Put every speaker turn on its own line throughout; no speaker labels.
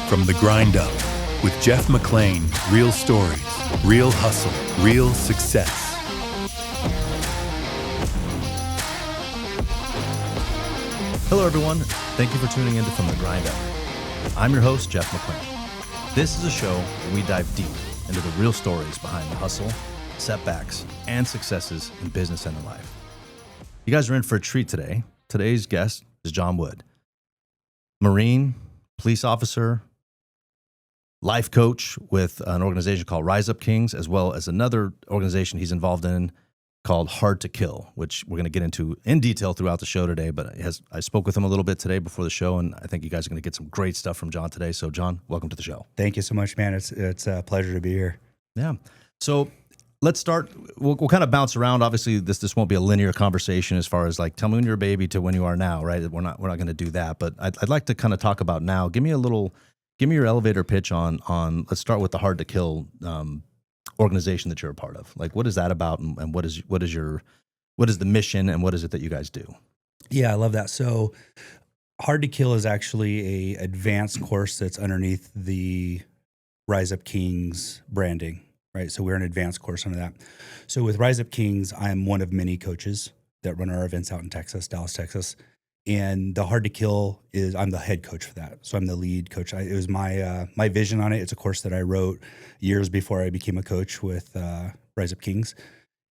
From the Grind Up with Jeff McClain. Real stories, real hustle, real success.
Hello, everyone. Thank you for tuning in to From the Grind Up. I'm your host, Jeff McClain. This is a show where we dive deep into the real stories behind the hustle, setbacks, and successes in business and in life. You guys are in for a treat today. Today's guest is Jon Wood, Marine, police officer, life coach with an organization called Rise Up Kings, as well as another organization he's involved in called Hard to Kill, which we're going to get into in detail throughout the show today. But I spoke with him a little bit today before the show, and I think you guys are going to get some great stuff from Jon today. So, Jon, welcome to the show.
Thank you so much, man. It's a pleasure to be here.
Yeah. So let's start. We'll kind of bounce around. Obviously, this won't be a linear conversation as far as like tell me when you're a baby to when you are now, right? We're not going to do that. But I'd like to kind of talk about now. Give me your elevator pitch on. Let's start with the Hard to Kill organization that you're a part of. Like, what is that about, and what is the mission, and what is it that you guys do?
Yeah, I love that. So Hard to Kill is actually a advanced course that's underneath the Rise Up Kings branding, right? So we're an advanced course under that. So with Rise Up Kings, I'm one of many coaches that run our events out in Texas, Dallas, Texas. And the Hard to Kill is I'm the head coach for that. So I'm the lead coach. It was my vision on it. It's a course that I wrote years before I became a coach with Rise Up Kings.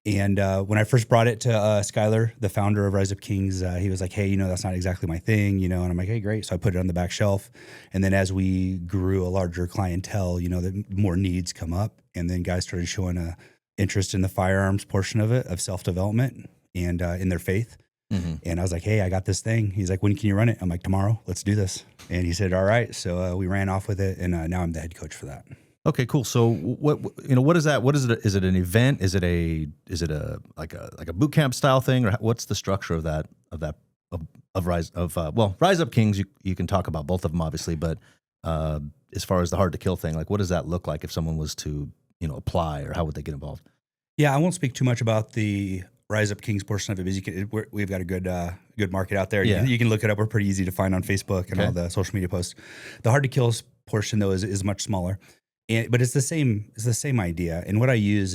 And when I first brought it to Skyler, the founder of Rise Up Kings, he was like, hey, that's not exactly my thing, and I'm like, hey, great. So I put it on the back shelf. And then as we grew a larger clientele, that more needs come up. And then guys started showing a interest in the firearms portion of it, of self-development and in their faith. Mm-hmm. And I was like, hey, I got this thing. He's like, when can you run it? I'm like, tomorrow, let's do this. And he said, all right. So we ran off with it. And now I'm the head coach for that.
Okay, cool. So what is that? What is it? Is it an event? Is it a like a boot camp style thing, or what's the structure of Rise Up Kings? You can talk about both of them, obviously, but as far as the Hard to Kill thing, like what does that look like if someone was to apply, or how would they get involved?
Yeah, I won't speak too much about the Rise Up Kings portion of it, because we've got a good market out there. Yeah. You can look it up. We're pretty easy to find on Facebook and all the social media posts. The Hard to Kill portion, though, is much smaller. But it's the same idea. And what I use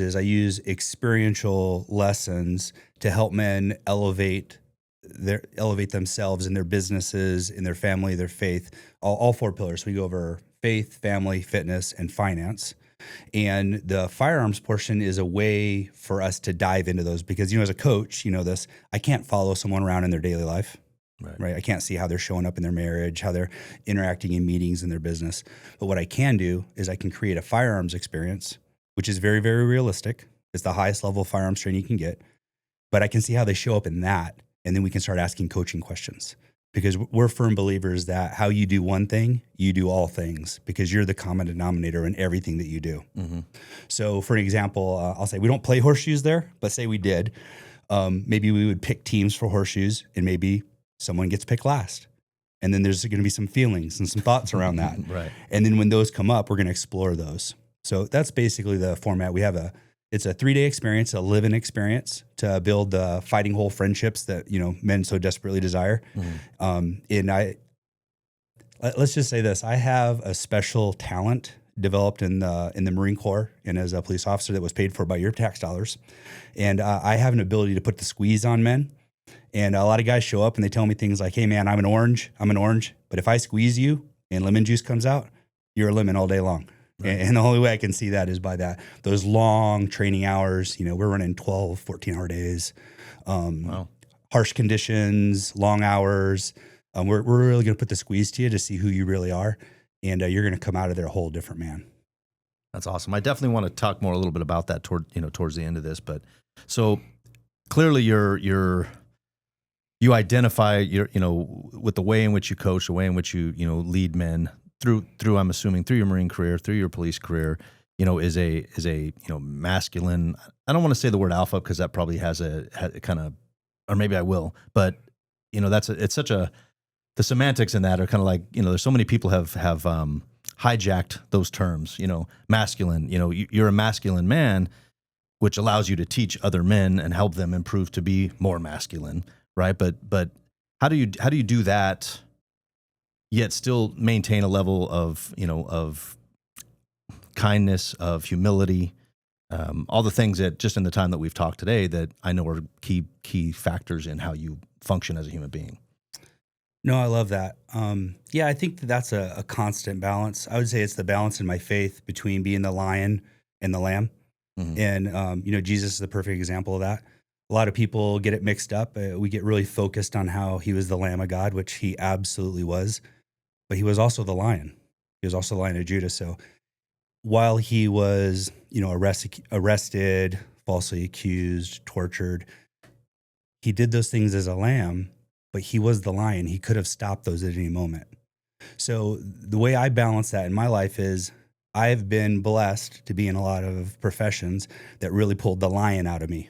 experiential lessons to help men elevate themselves in their businesses, in their family, their faith, all four pillars. So we go over faith, family, fitness, and finance. And the firearms portion is a way for us to dive into those, because, as a coach, this, I can't follow someone around in their daily life. Right. I can't see how they're showing up in their marriage, how they're interacting in meetings in their business. But what I can do is I can create a firearms experience, which is very, very realistic. It's the highest level of firearms training you can get. But I can see how they show up in that. And then we can start asking coaching questions, because we're firm believers that how you do one thing, you do all things, because you're the common denominator in everything that you do. Mm-hmm. So for an example, I'll say we don't play horseshoes there, but say we did. Maybe we would pick teams for horseshoes, and maybe someone gets picked last. And then there's going to be some feelings and some thoughts around that.
Right.
And then when those come up, we're going to explore those. So that's basically the format. It's a 3-day experience, a live-in experience to build the fighting whole friendships that, men so desperately desire. Mm-hmm. Let's just say this. I have a special talent developed in the Marine Corps and as a police officer that was paid for by your tax dollars. And I have an ability to put the squeeze on men. And a lot of guys show up and they tell me things like, hey, man, I'm an orange. But if I squeeze you and lemon juice comes out, you're a lemon all day long. Right. And the only way I can see that is by those long training hours. We're running 12, 14-hour days, wow. Harsh conditions, long hours. We're really going to put the squeeze to you to see who you really are. And you're going to come out of there a whole different man.
That's awesome. I definitely want to talk more a little bit about that towards the end of this. But so clearly you identify with the way in which you coach, the way in which you lead men through I'm assuming through your Marine career, through your police career, is a masculine. I don't want to say the word alpha, because that probably has a kind of, or maybe I will, but it's such a, the semantics in that are kind of like, there's so many people have hijacked those terms, masculine, you're a masculine man, which allows you to teach other men and help them improve to be more masculine. Right. But how do you do that yet still maintain a level of, of kindness, of humility, all the things that just in the time that we've talked today that I know are key factors in how you function as a human being.
No, I love that. Yeah, I think that's a constant balance. I would say it's the balance in my faith between being the lion and the lamb.
Mm-hmm.
And, Jesus is the perfect example of that. A lot of people get it mixed up. We get really focused on how he was the Lamb of God, which he absolutely was, but he was also the lion. He was also the Lion of Judah. So while he was, arrested, falsely accused, tortured, he did those things as a lamb, but he was the lion. He could have stopped those at any moment. So the way I balance that in my life is I've been blessed to be in a lot of professions that really pulled the lion out of me,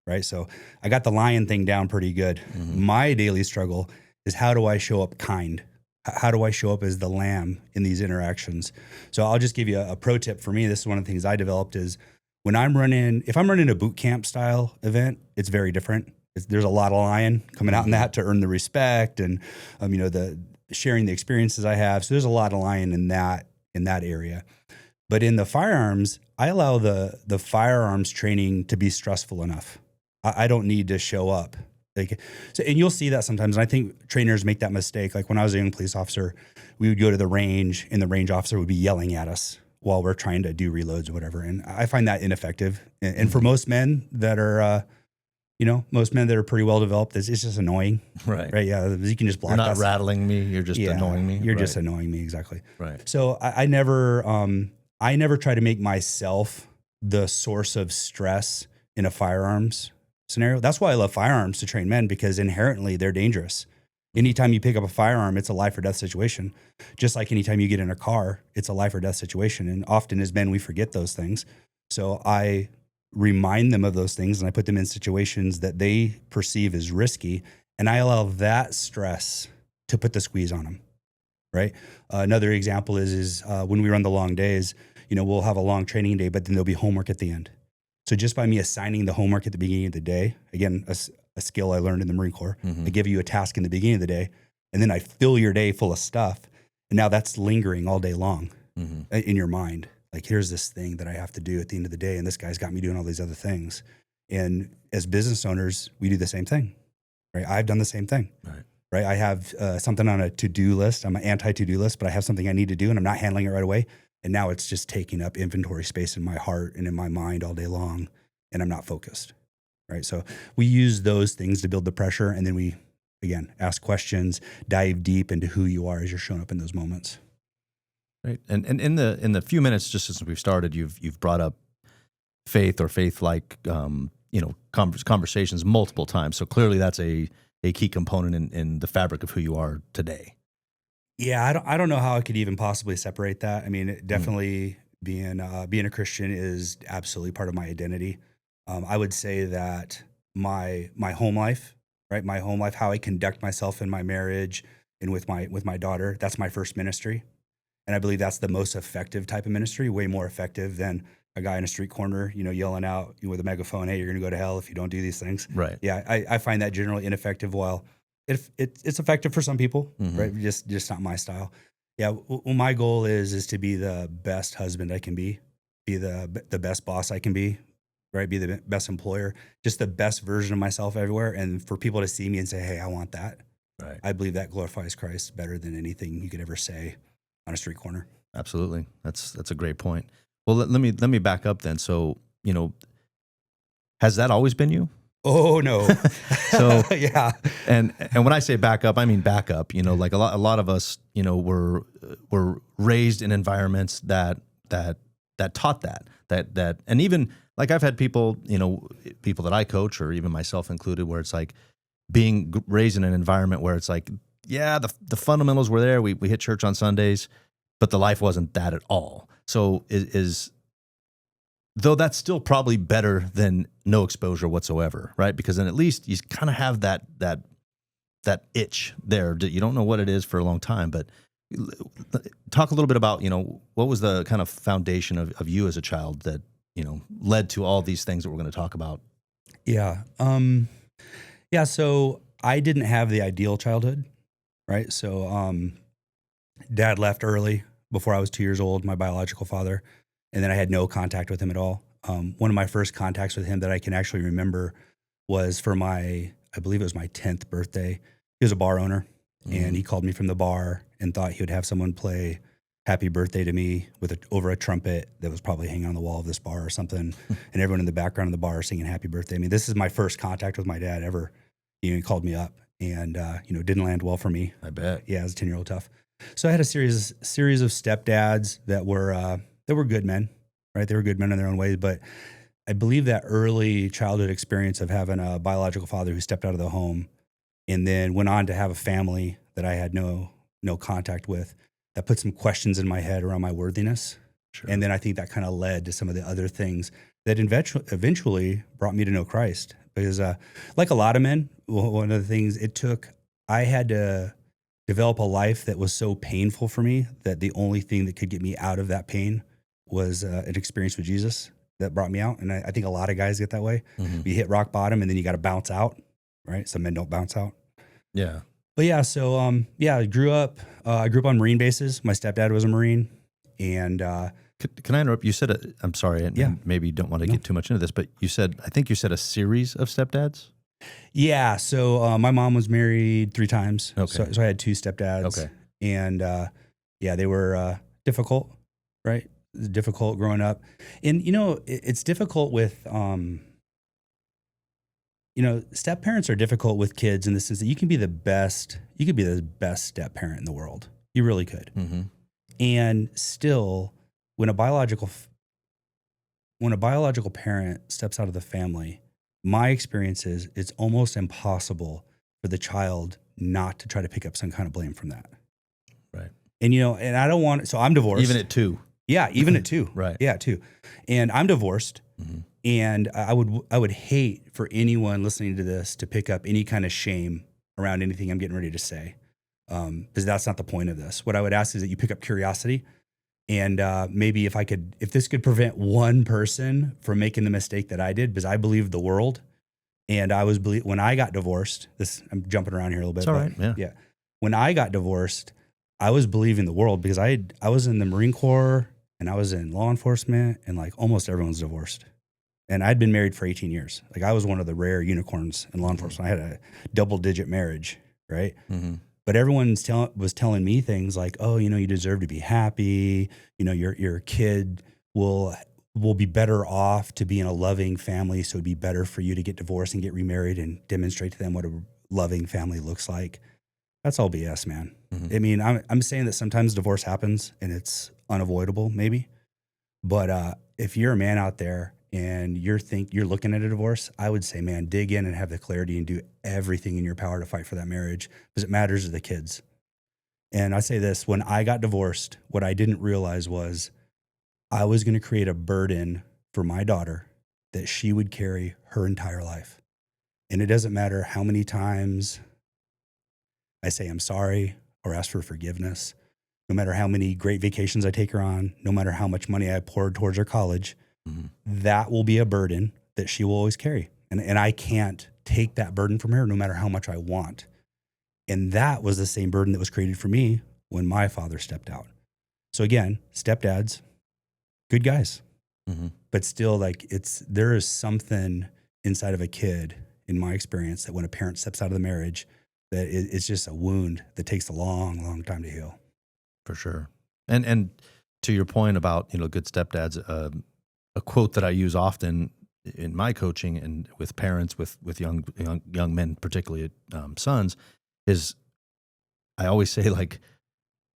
right? So I got the lion thing down pretty good.
Mm-hmm.
My daily struggle is how do I show up kind? How do I show up as the lamb in these interactions? So I'll just give you a pro tip for me. This is one of the things I developed is if I'm running a boot camp style event, it's very different. There's a lot of lion coming out in that to earn the respect and, the sharing the experiences I have. So there's a lot of lion in that area. But in the firearms, I allow the firearms training to be stressful enough. I don't need to show up. And you'll see that sometimes. And I think trainers make that mistake. Like when I was a young police officer, we would go to the range and the range officer would be yelling at us while we're trying to do reloads or whatever. And I find that ineffective. And for most men that are, pretty well developed, it's just annoying.
Right.
Yeah. You can just block
You're not
us.
rattling me. You're just annoying me.
You're just annoying me. Exactly.
Right.
So I never try to make myself the source of stress in a firearms scenario. That's why I love firearms to train men, because inherently they're dangerous. Anytime you pick up a firearm, it's a life or death situation. Just like anytime you get in a car, it's a life or death situation. And often as men, we forget those things. So I remind them of those things and I put them in situations that they perceive as risky. And I allow that stress to put the squeeze on them, right? Another example is when we run the long days, we'll have a long training day, but then there'll be homework at the end. So just by me assigning the homework at the beginning of the day, again, a skill I learned in the Marine Corps, I give you a task in the beginning of the day, and then I fill your day full of stuff. And now that's lingering all day long in your mind. Like, here's this thing that I have to do at the end of the day, and this guy's got me doing all these other things. And as business owners, we do the same thing, right? I've done the same thing, right? I have something on a to-do list. I'm an anti-to-do list, but I have something I need to do, and I'm not handling it right away. And now it's just taking up inventory space in my heart and in my mind all day long, and I'm not focused, right? So we use those things to build the pressure, and then we, again, ask questions, dive deep into who you are as you're showing up in those moments.
Right, and in the few minutes just since we've started, you've brought up faith or faith-like conversations multiple times. So clearly that's a key component in the fabric of who you are today.
Yeah, I don't know how I could even possibly separate that. I mean, definitely being a Christian is absolutely part of my identity. I would say that my home life, right? My home life, how I conduct myself in my marriage and with my daughter, that's my first ministry. And I believe that's the most effective type of ministry, way more effective than a guy in a street corner, yelling out with a megaphone, "Hey, you're going to go to hell if you don't do these things."
Right.
Yeah, I find that generally ineffective. While it's effective for some people, right? Just not my style. Yeah, well, my goal is to be the best husband I can be the best boss I can be, right? Be the best employer, just the best version of myself everywhere, and for people to see me and say, "Hey, I want that."
Right.
I believe that glorifies Christ better than anything you could ever say on a street corner.
Absolutely. That's a great point. Well, let me back up then. So, has that always been you?
Oh no.
So
yeah.
And when I say back up, I mean back up. Like a lot of us, were raised in environments that taught that, and even like I've had people that I coach, or even myself included, where it's like being raised in an environment where it's like, yeah, the fundamentals were there. We hit church on Sundays, but the life wasn't that at all. So though that's still probably better than no exposure whatsoever, right? Because then at least you kind of have that itch there. You don't know what it is for a long time, but talk a little bit about, what was the kind of foundation of you as a child that, led to all these things that we're going to talk about?
Yeah. So I didn't have the ideal childhood, right? So Dad left early before I was 2 years old, my biological father, and then I had no contact with him at all. One of my first contacts with him that I can actually remember was for I believe it was my 10th birthday. He was a bar owner, and he called me from the bar and thought he would have someone play happy birthday to me over a trumpet that was probably hanging on the wall of this bar or something. And everyone in the background of the bar singing happy birthday. I mean, this is my first contact with my dad ever. He called me up and, didn't land well for me.
I bet.
Yeah, as a 10-year-old tough. So I had a series of stepdads that were good men, right? They were good men in their own ways, but I believe that early childhood experience of having a biological father who stepped out of the home and then went on to have a family that I had no contact with, that put some questions in my head around my worthiness.
Sure.
And then I think that kind of led to some of the other things that eventually brought me to know Christ. Because like a lot of men, one of the things I had to develop a life that was so painful for me that the only thing that could get me out of that pain was an experience with Jesus that brought me out. And I think a lot of guys get that way. Mm-hmm. You hit rock bottom and then you got to bounce out, right? Some men don't bounce out.
Yeah.
But yeah, so I grew up on Marine bases. My stepdad was a Marine, and
can I interrupt? You said I'm sorry, and maybe you don't want to get too much into this, but I think you said a series of stepdads.
Yeah, so my mom was married 3 times.
Okay,
so I had 2 stepdads. Okay, and they were difficult, right? Difficult growing up, and it's difficult with step parents are difficult with kids in the sense that you could be the best step parent in the world. You really could. Mm-hmm. And still, when a biological parent steps out of the family, my experience is it's almost impossible for the child not to try to pick up some kind of blame from that.
Right.
And, and I don't want, so I'm divorced.
Even at 2.
Yeah, even at 2.
Right.
Yeah, 2. And I'm divorced. Mm-hmm. And I would hate for anyone listening to this to pick up any kind of shame around anything I'm getting ready to say, because that's not the point of this. What I would ask is that you pick up curiosity, and maybe if this could prevent one person from making the mistake that I did, because I believed the world, and when I got divorced. I'm jumping around here a little bit.
It's all right.
Yeah. When I got divorced, I was believing the world because I was in the Marine Corps and I was in law enforcement, and like almost everyone's divorced. And I'd been married for 18 years. Like I was one of the rare unicorns in law enforcement. I had a double-digit marriage, right? Mm-hmm. But everyone was telling me things like, "Oh, you deserve to be happy. Your kid will be better off to be in a loving family. So it'd be better for you to get divorced and get remarried and demonstrate to them what a loving family looks like." That's all BS, man. Mm-hmm. I mean, I'm saying that sometimes divorce happens and it's unavoidable, maybe. But if you're a man out there and you're looking at a divorce, I would say, man, dig in and have the clarity and do everything in your power to fight for that marriage, because it matters to the kids. And I say this, when I got divorced, what I didn't realize was I was going to create a burden for my daughter that she would carry her entire life. And it doesn't matter how many times I say I'm sorry or ask for forgiveness, no matter how many great vacations I take her on, no matter how much money I poured towards her college, mm-hmm. that will be a burden that she will always carry. And I can't take that burden from her no matter how much I want. And that was the same burden that was created for me when my father stepped out. So again, stepdads, good guys, mm-hmm. but still there is something inside of a kid, in my experience, that when a parent steps out of the marriage, that it's just a wound that takes a long, long time to heal.
For sure. And to your point about, good stepdads, a quote that I use often in my coaching and with parents, with young men, particularly sons, is I always say, like,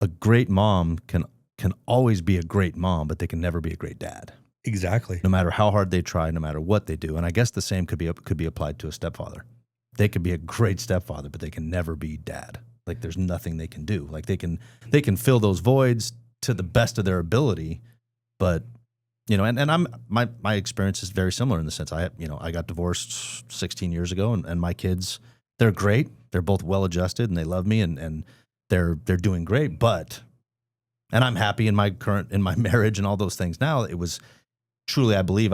a great mom can always be a great mom, but they can never be a great dad.
Exactly.
No matter how hard they try, no matter what they do. And I guess the same could be applied to a stepfather. They could be a great stepfather, but they can never be dad. Like, there's nothing they can do. Like, they can fill those voids to the best of their ability, but and my experience is very similar in the sense I got divorced 16 years ago, and my kids, they're great. They're both well adjusted and they love me and they're doing great, and I'm happy in my marriage and all those things. Now, it was truly, I believe,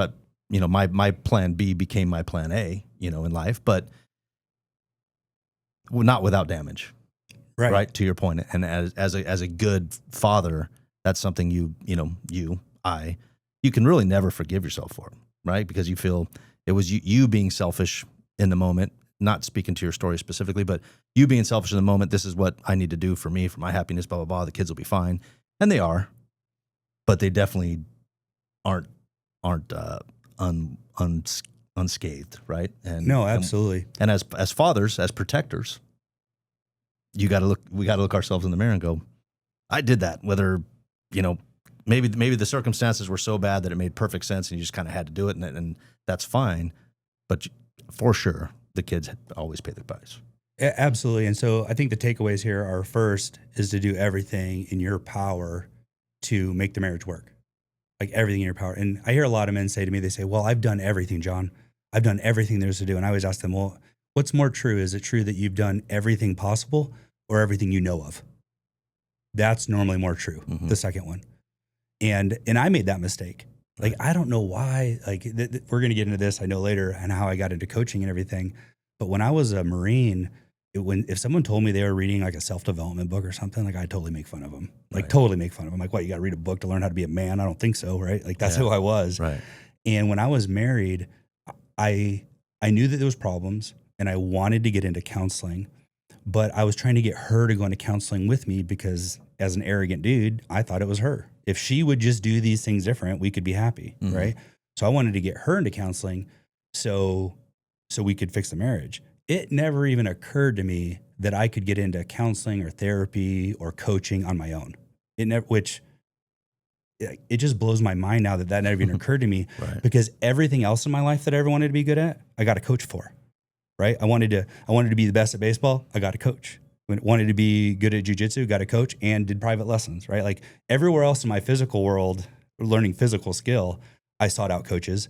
my plan B became my plan A, in life, but not without damage. right? To your point. And as a good father, that's something you can really never forgive yourself for, right? Because you feel it was you being selfish in the moment, not speaking to your story specifically, but you being selfish in the moment. This is what I need to do for me, for my happiness, blah, blah, blah. The kids will be fine. And they are, but they definitely aren't unscathed, right? And
no, absolutely.
And as fathers, as protectors, we got to look ourselves in the mirror and go, I did that. Whether, maybe the circumstances were so bad that it made perfect sense and you just kind of had to do it, and that's fine. But for sure, the kids always pay the price.
Absolutely. And so I think the takeaways here are, first is to do everything in your power to make the marriage work. Like everything in your power. And I hear a lot of men say to me, they say, well, I've done everything, Jon. I've done everything there's to do. And I always ask them, well, what's more true? Is it true that you've done everything possible or everything you know of? That's normally more true, the second one. And I made that mistake. Like, I don't know why, like we're going to get into this, I know later, and how I got into coaching and everything. But when I was a Marine, if someone told me they were reading like a self-development book or something, like I'd totally make fun of them. Like totally make fun of them. Like, what, you got to read a book to learn how to be a man? I don't think so, right? Like that's who I was.
Right.
And when I was married, I knew that there was problems and I wanted to get into counseling, but I was trying to get her to go into counseling with me because as an arrogant dude, I thought it was her. If she would just do these things different, we could be happy, right? So I wanted to get her into counseling so we could fix the marriage. It never even occurred to me that I could get into counseling or therapy or coaching on my own. Which just blows my mind now that never even occurred to me, because everything else in my life that I ever wanted to be good at, I got a coach for, right? I wanted to be the best at baseball. I got a coach. Wanted to be good at jujitsu, got a coach, and did private lessons, right? Like everywhere else in my physical world, learning physical skill, I sought out coaches.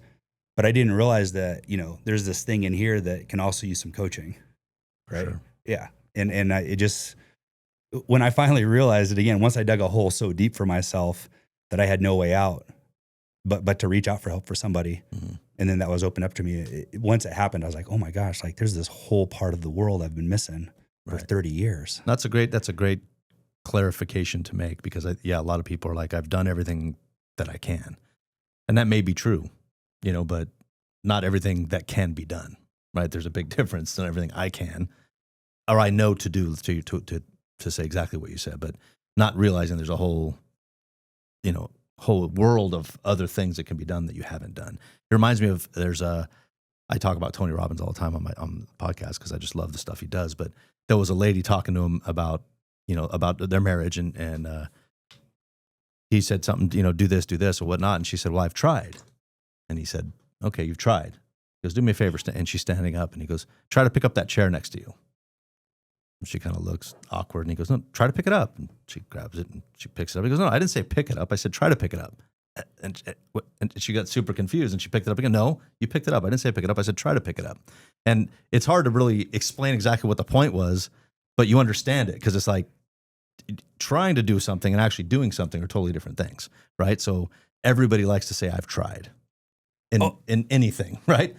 But I didn't realize that, there's this thing in here that can also use some coaching, right? Sure. Yeah. And it just, when I finally realized it again, once I dug a hole so deep for myself that I had no way out, but to reach out for help for somebody. And then that was opened up to me. Once it happened, I was like, oh my gosh, like there's this whole part of the world I've been missing for 30 years. That's a
great clarification to make, because a lot of people are like, I've done everything that I can. And that may be true. But not everything that can be done, right? There's a big difference in everything I can, or I know to do to say exactly what you said, but not realizing there's a whole world of other things that can be done that you haven't done. It reminds me of, I talk about Tony Robbins all the time on the podcast because I just love the stuff he does. But there was a lady talking to him about their marriage, and he said something, do this or whatnot, and she said, well, I've tried. And he said, okay, you've tried. He goes, do me a favor. And she's standing up, and he goes, try to pick up that chair next to you. And she kind of looks awkward, and he goes, no, try to pick it up. And she grabs it, and she picks it up. He goes, no, I didn't say pick it up. I said, try to pick it up. And she got super confused, and she picked it up again. No, you picked it up. I didn't say pick it up. I said, try to pick it up. And it's hard to really explain exactly what the point was, but you understand it, because it's like trying to do something and actually doing something are totally different things, right? So everybody likes to say, I've tried. In anything, right?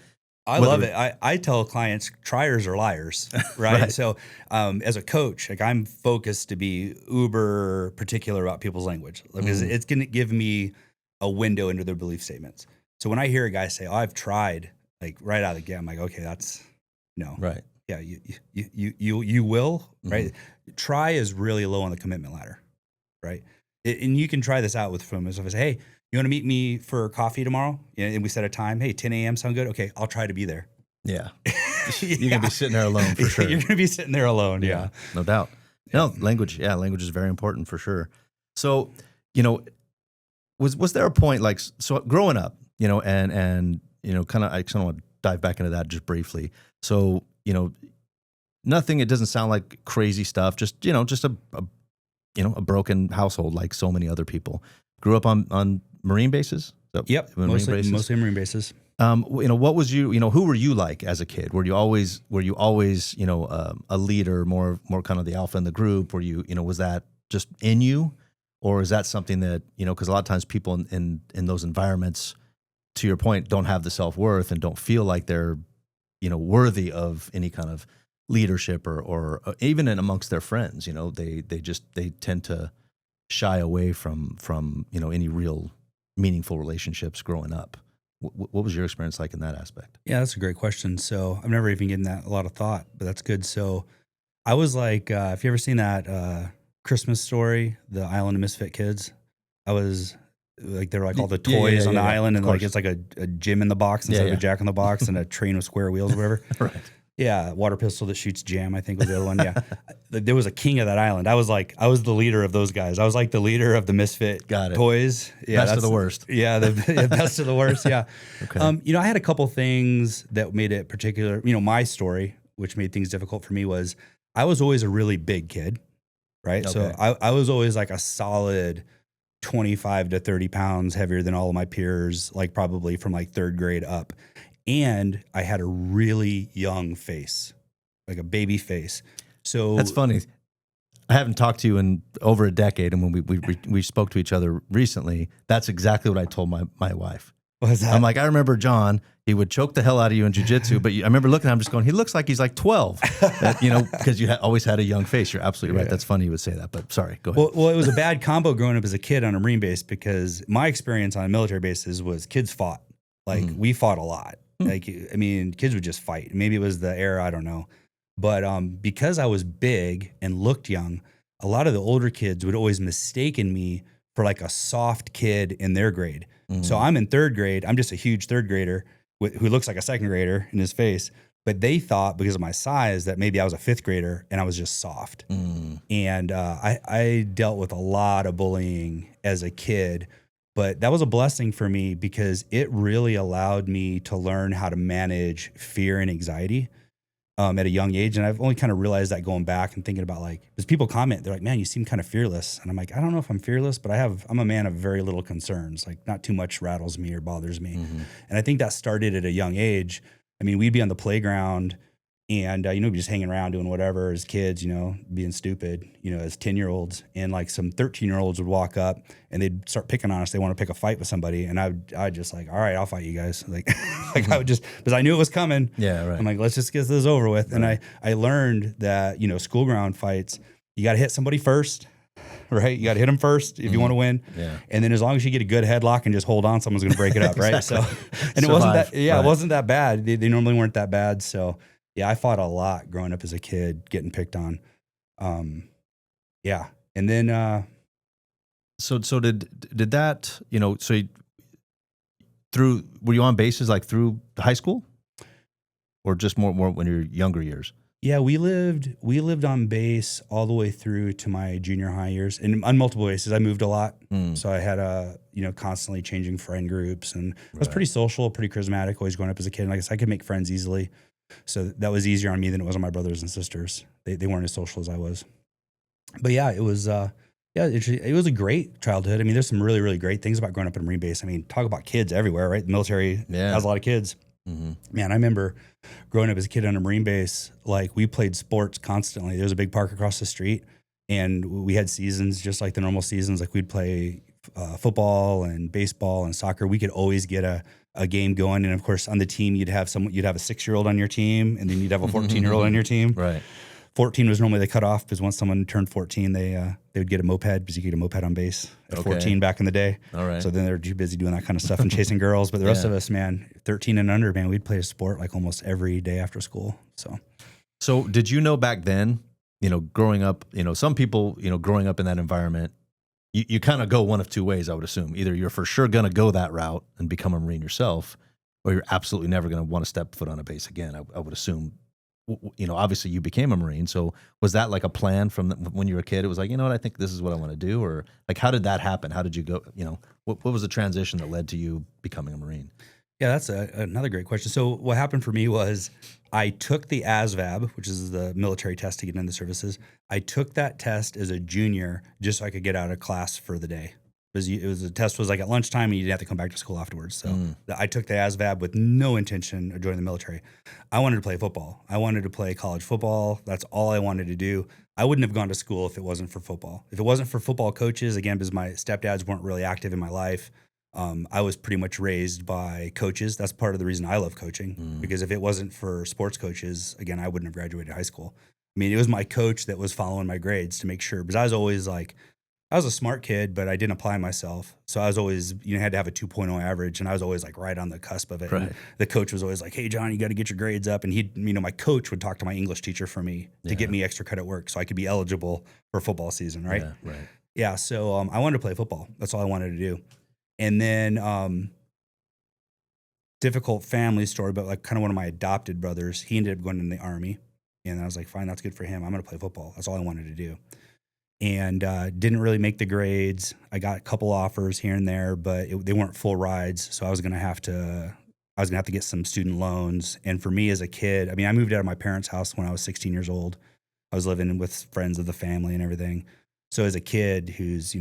I love it. I tell clients, triers are liars, right? So as a coach, like I'm focused to be uber particular about people's language, because it's going to give me a window into their belief statements. So when I hear a guy say, oh, I've tried, like right out of the gate, I'm like, okay, that's no.
Right.
Yeah, you will, right? Try is really low on the commitment ladder, right? And you can try this out with from as if I say, hey, you want to meet me for coffee tomorrow? And we set a time. Hey, 10 a.m. sound good? Okay, I'll try to be there.
Yeah. You're going to be sitting there alone for sure.
You're going to be sitting there alone. Yeah.
No doubt. No, language is very important for sure. So, was there a point like, so growing up, and I kind of want to dive back into that just briefly. So, nothing, it doesn't sound like crazy stuff, just a broken household like so many other people. Grew up on Marine bases?
Yep, mostly Marine bases.
What was who were you like as a kid? Were you always a leader, more kind of the alpha in the group? Were you, was that just in you? Or is that something that, because a lot of times people in those environments, to your point, don't have the self-worth and don't feel like they're, worthy of any kind of leadership or even in amongst their friends, they tend to shy away from any real meaningful relationships growing up. What was your experience like in that aspect?
Yeah, that's a great question. So I've never even given that a lot of thought, but that's good. So I was like, if you ever seen that Christmas Story, the Island of Misfit Kids, I was like, they were like all the toys on the island, and like it's like a gym in the box instead of a jack in the box, and a train with square wheels or whatever.
Right.
Yeah, water pistol that shoots jam, I think was the other one. Yeah, there was a king of that island. I was the leader of those guys. I was like the leader of the Misfit toys. Yeah,
best of the worst.
Yeah, the best of the worst. Yeah.
Okay.
I had a couple things that made it particular. My story, which made things difficult for me, was I was always a really big kid, right?
Okay.
So I was always like a solid 25 to 30 pounds heavier than all of my peers, like probably from like third grade up. And I had a really young face, like a baby face. So
that's funny. I haven't talked to you in over a decade, and when we spoke to each other recently, that's exactly what I told my wife.
What was that?
I'm like, I remember John. He would choke the hell out of you in jiu-jitsu, but I remember looking at him just going, he looks like he's like 12, because you always had a young face. You're absolutely right. That's funny you would say that, but sorry, go ahead.
Well, it was a bad combo growing up as a kid on a Marine base, because my experience on military bases was kids fought. Like we fought a lot. Like, I mean, kids would just fight. Maybe it was the era, I don't know. But because I was big and looked young, a lot of the older kids would always mistaken me for like a soft kid in their grade. So I'm in third grade. I'm just a huge third grader who looks like a second grader in his face. But they thought, because of my size, that maybe I was a fifth grader and I was just soft. And I dealt with a lot of bullying as a kid. But that was a blessing for me, because it really allowed me to learn how to manage fear and anxiety at a young age. And I've only kind of realized that going back and thinking about, like, because people comment, they're like, man, you seem kind of fearless. And I'm like, I don't know if I'm fearless, but I'm a man of very little concerns. Like, not too much rattles me or bothers me. And I think that started at a young age. I mean, we'd be on the playground and, just hanging around doing whatever as kids, being stupid, as 10-year-olds. And like some 13-year-olds would walk up and they'd start picking on us. They want to pick a fight with somebody. And I'd just like, all right, I'll fight you guys. Like, I would just, because I knew it was coming.
Yeah, right.
I'm like, let's just get this over with. Right. And I learned that, school ground fights, you got to hit somebody first, right? You got to hit them first if you want to win.
Yeah.
And then as long as you get a good headlock and just hold on, someone's going to break it up, right? So, and it wasn't that bad. They normally weren't that bad. So, yeah, I fought a lot growing up as a kid, getting picked on. Yeah. And then,
so did that, were you on bases like through high school, or just more when you're younger years?
Yeah, we lived on base all the way through to my junior high years, and on multiple bases. I moved a lot. So I had constantly changing friend groups, and I was pretty social, pretty charismatic, always growing up as a kid. And like I said, I could make friends easily. So that was easier on me than it was on my brothers and sisters. They weren't as social as I was. But yeah, it was it was a great childhood. I mean, there's some really, really great things about growing up in a Marine base. I mean, talk about kids everywhere, right? The military has a lot of kids. Man, I remember growing up as a kid on a Marine base, like we played sports constantly. There was a big park across the street, and we had seasons just like the normal seasons. Like we'd play football and baseball and soccer. We could always get a game going. And of course, on the team, you'd have a 6-year-old on your team, and then you'd have a 14-year-old on your team.
Right.
14 was normally the cutoff, because once someone turned 14, they would get a moped, because you could get a moped on base at 14 back in the day.
All right.
So then they're too busy doing that kind of stuff and chasing girls. But the rest of us, man, 13 and under, man, we'd play a sport like almost every day after school. So
did you know back then, growing up, some people, growing up in that environment, you kind of go one of two ways, I would assume. Either you're for sure going to go that route and become a Marine yourself, or you're absolutely never going to want to step foot on a base again, I would assume. Obviously you became a Marine. So was that like a plan from when you were a kid? It was like, you know what, I think this is what I want to do? Or like, how did that happen? How did you go, what was the transition that led to you becoming a Marine?
Yeah, that's another great question. So what happened for me was I took the ASVAB, which is the military test to get into the services. I took that test as a junior just so I could get out of class for the day. The test was like at lunchtime, and you didn't have to come back to school afterwards. So I took the ASVAB with no intention of joining the military. I wanted to play football. I wanted to play college football. That's all I wanted to do. I wouldn't have gone to school if it wasn't for football. If it wasn't for football coaches, again, because my stepdads weren't really active in my life, I was pretty much raised by coaches. That's part of the reason I love coaching, because if it wasn't for sports coaches, again, I wouldn't have graduated high school. I mean, it was my coach that was following my grades to make sure, because I was always like, I was a smart kid, but I didn't apply myself. So I was always, had to have a 2.0 average, and I was always like right on the cusp of it.
Right.
And the coach was always like, hey, John, you got to get your grades up. And my coach would talk to my English teacher for me to get me extra credit work so I could be eligible for football season, right?
Yeah, right.
Yeah, so I wanted to play football. That's all I wanted to do. And then difficult family story, but like kind of one of my adopted brothers, he ended up going in the Army. And I was like, fine, that's good for him. I'm going to play football. That's all I wanted to do. And didn't really make the grades. I got a couple offers here and there, but they weren't full rides. So I was gonna have to get some student loans. And for me as a kid, I mean, I moved out of my parents' house when I was 16 years old. I was living with friends of the family and everything. So as a kid who's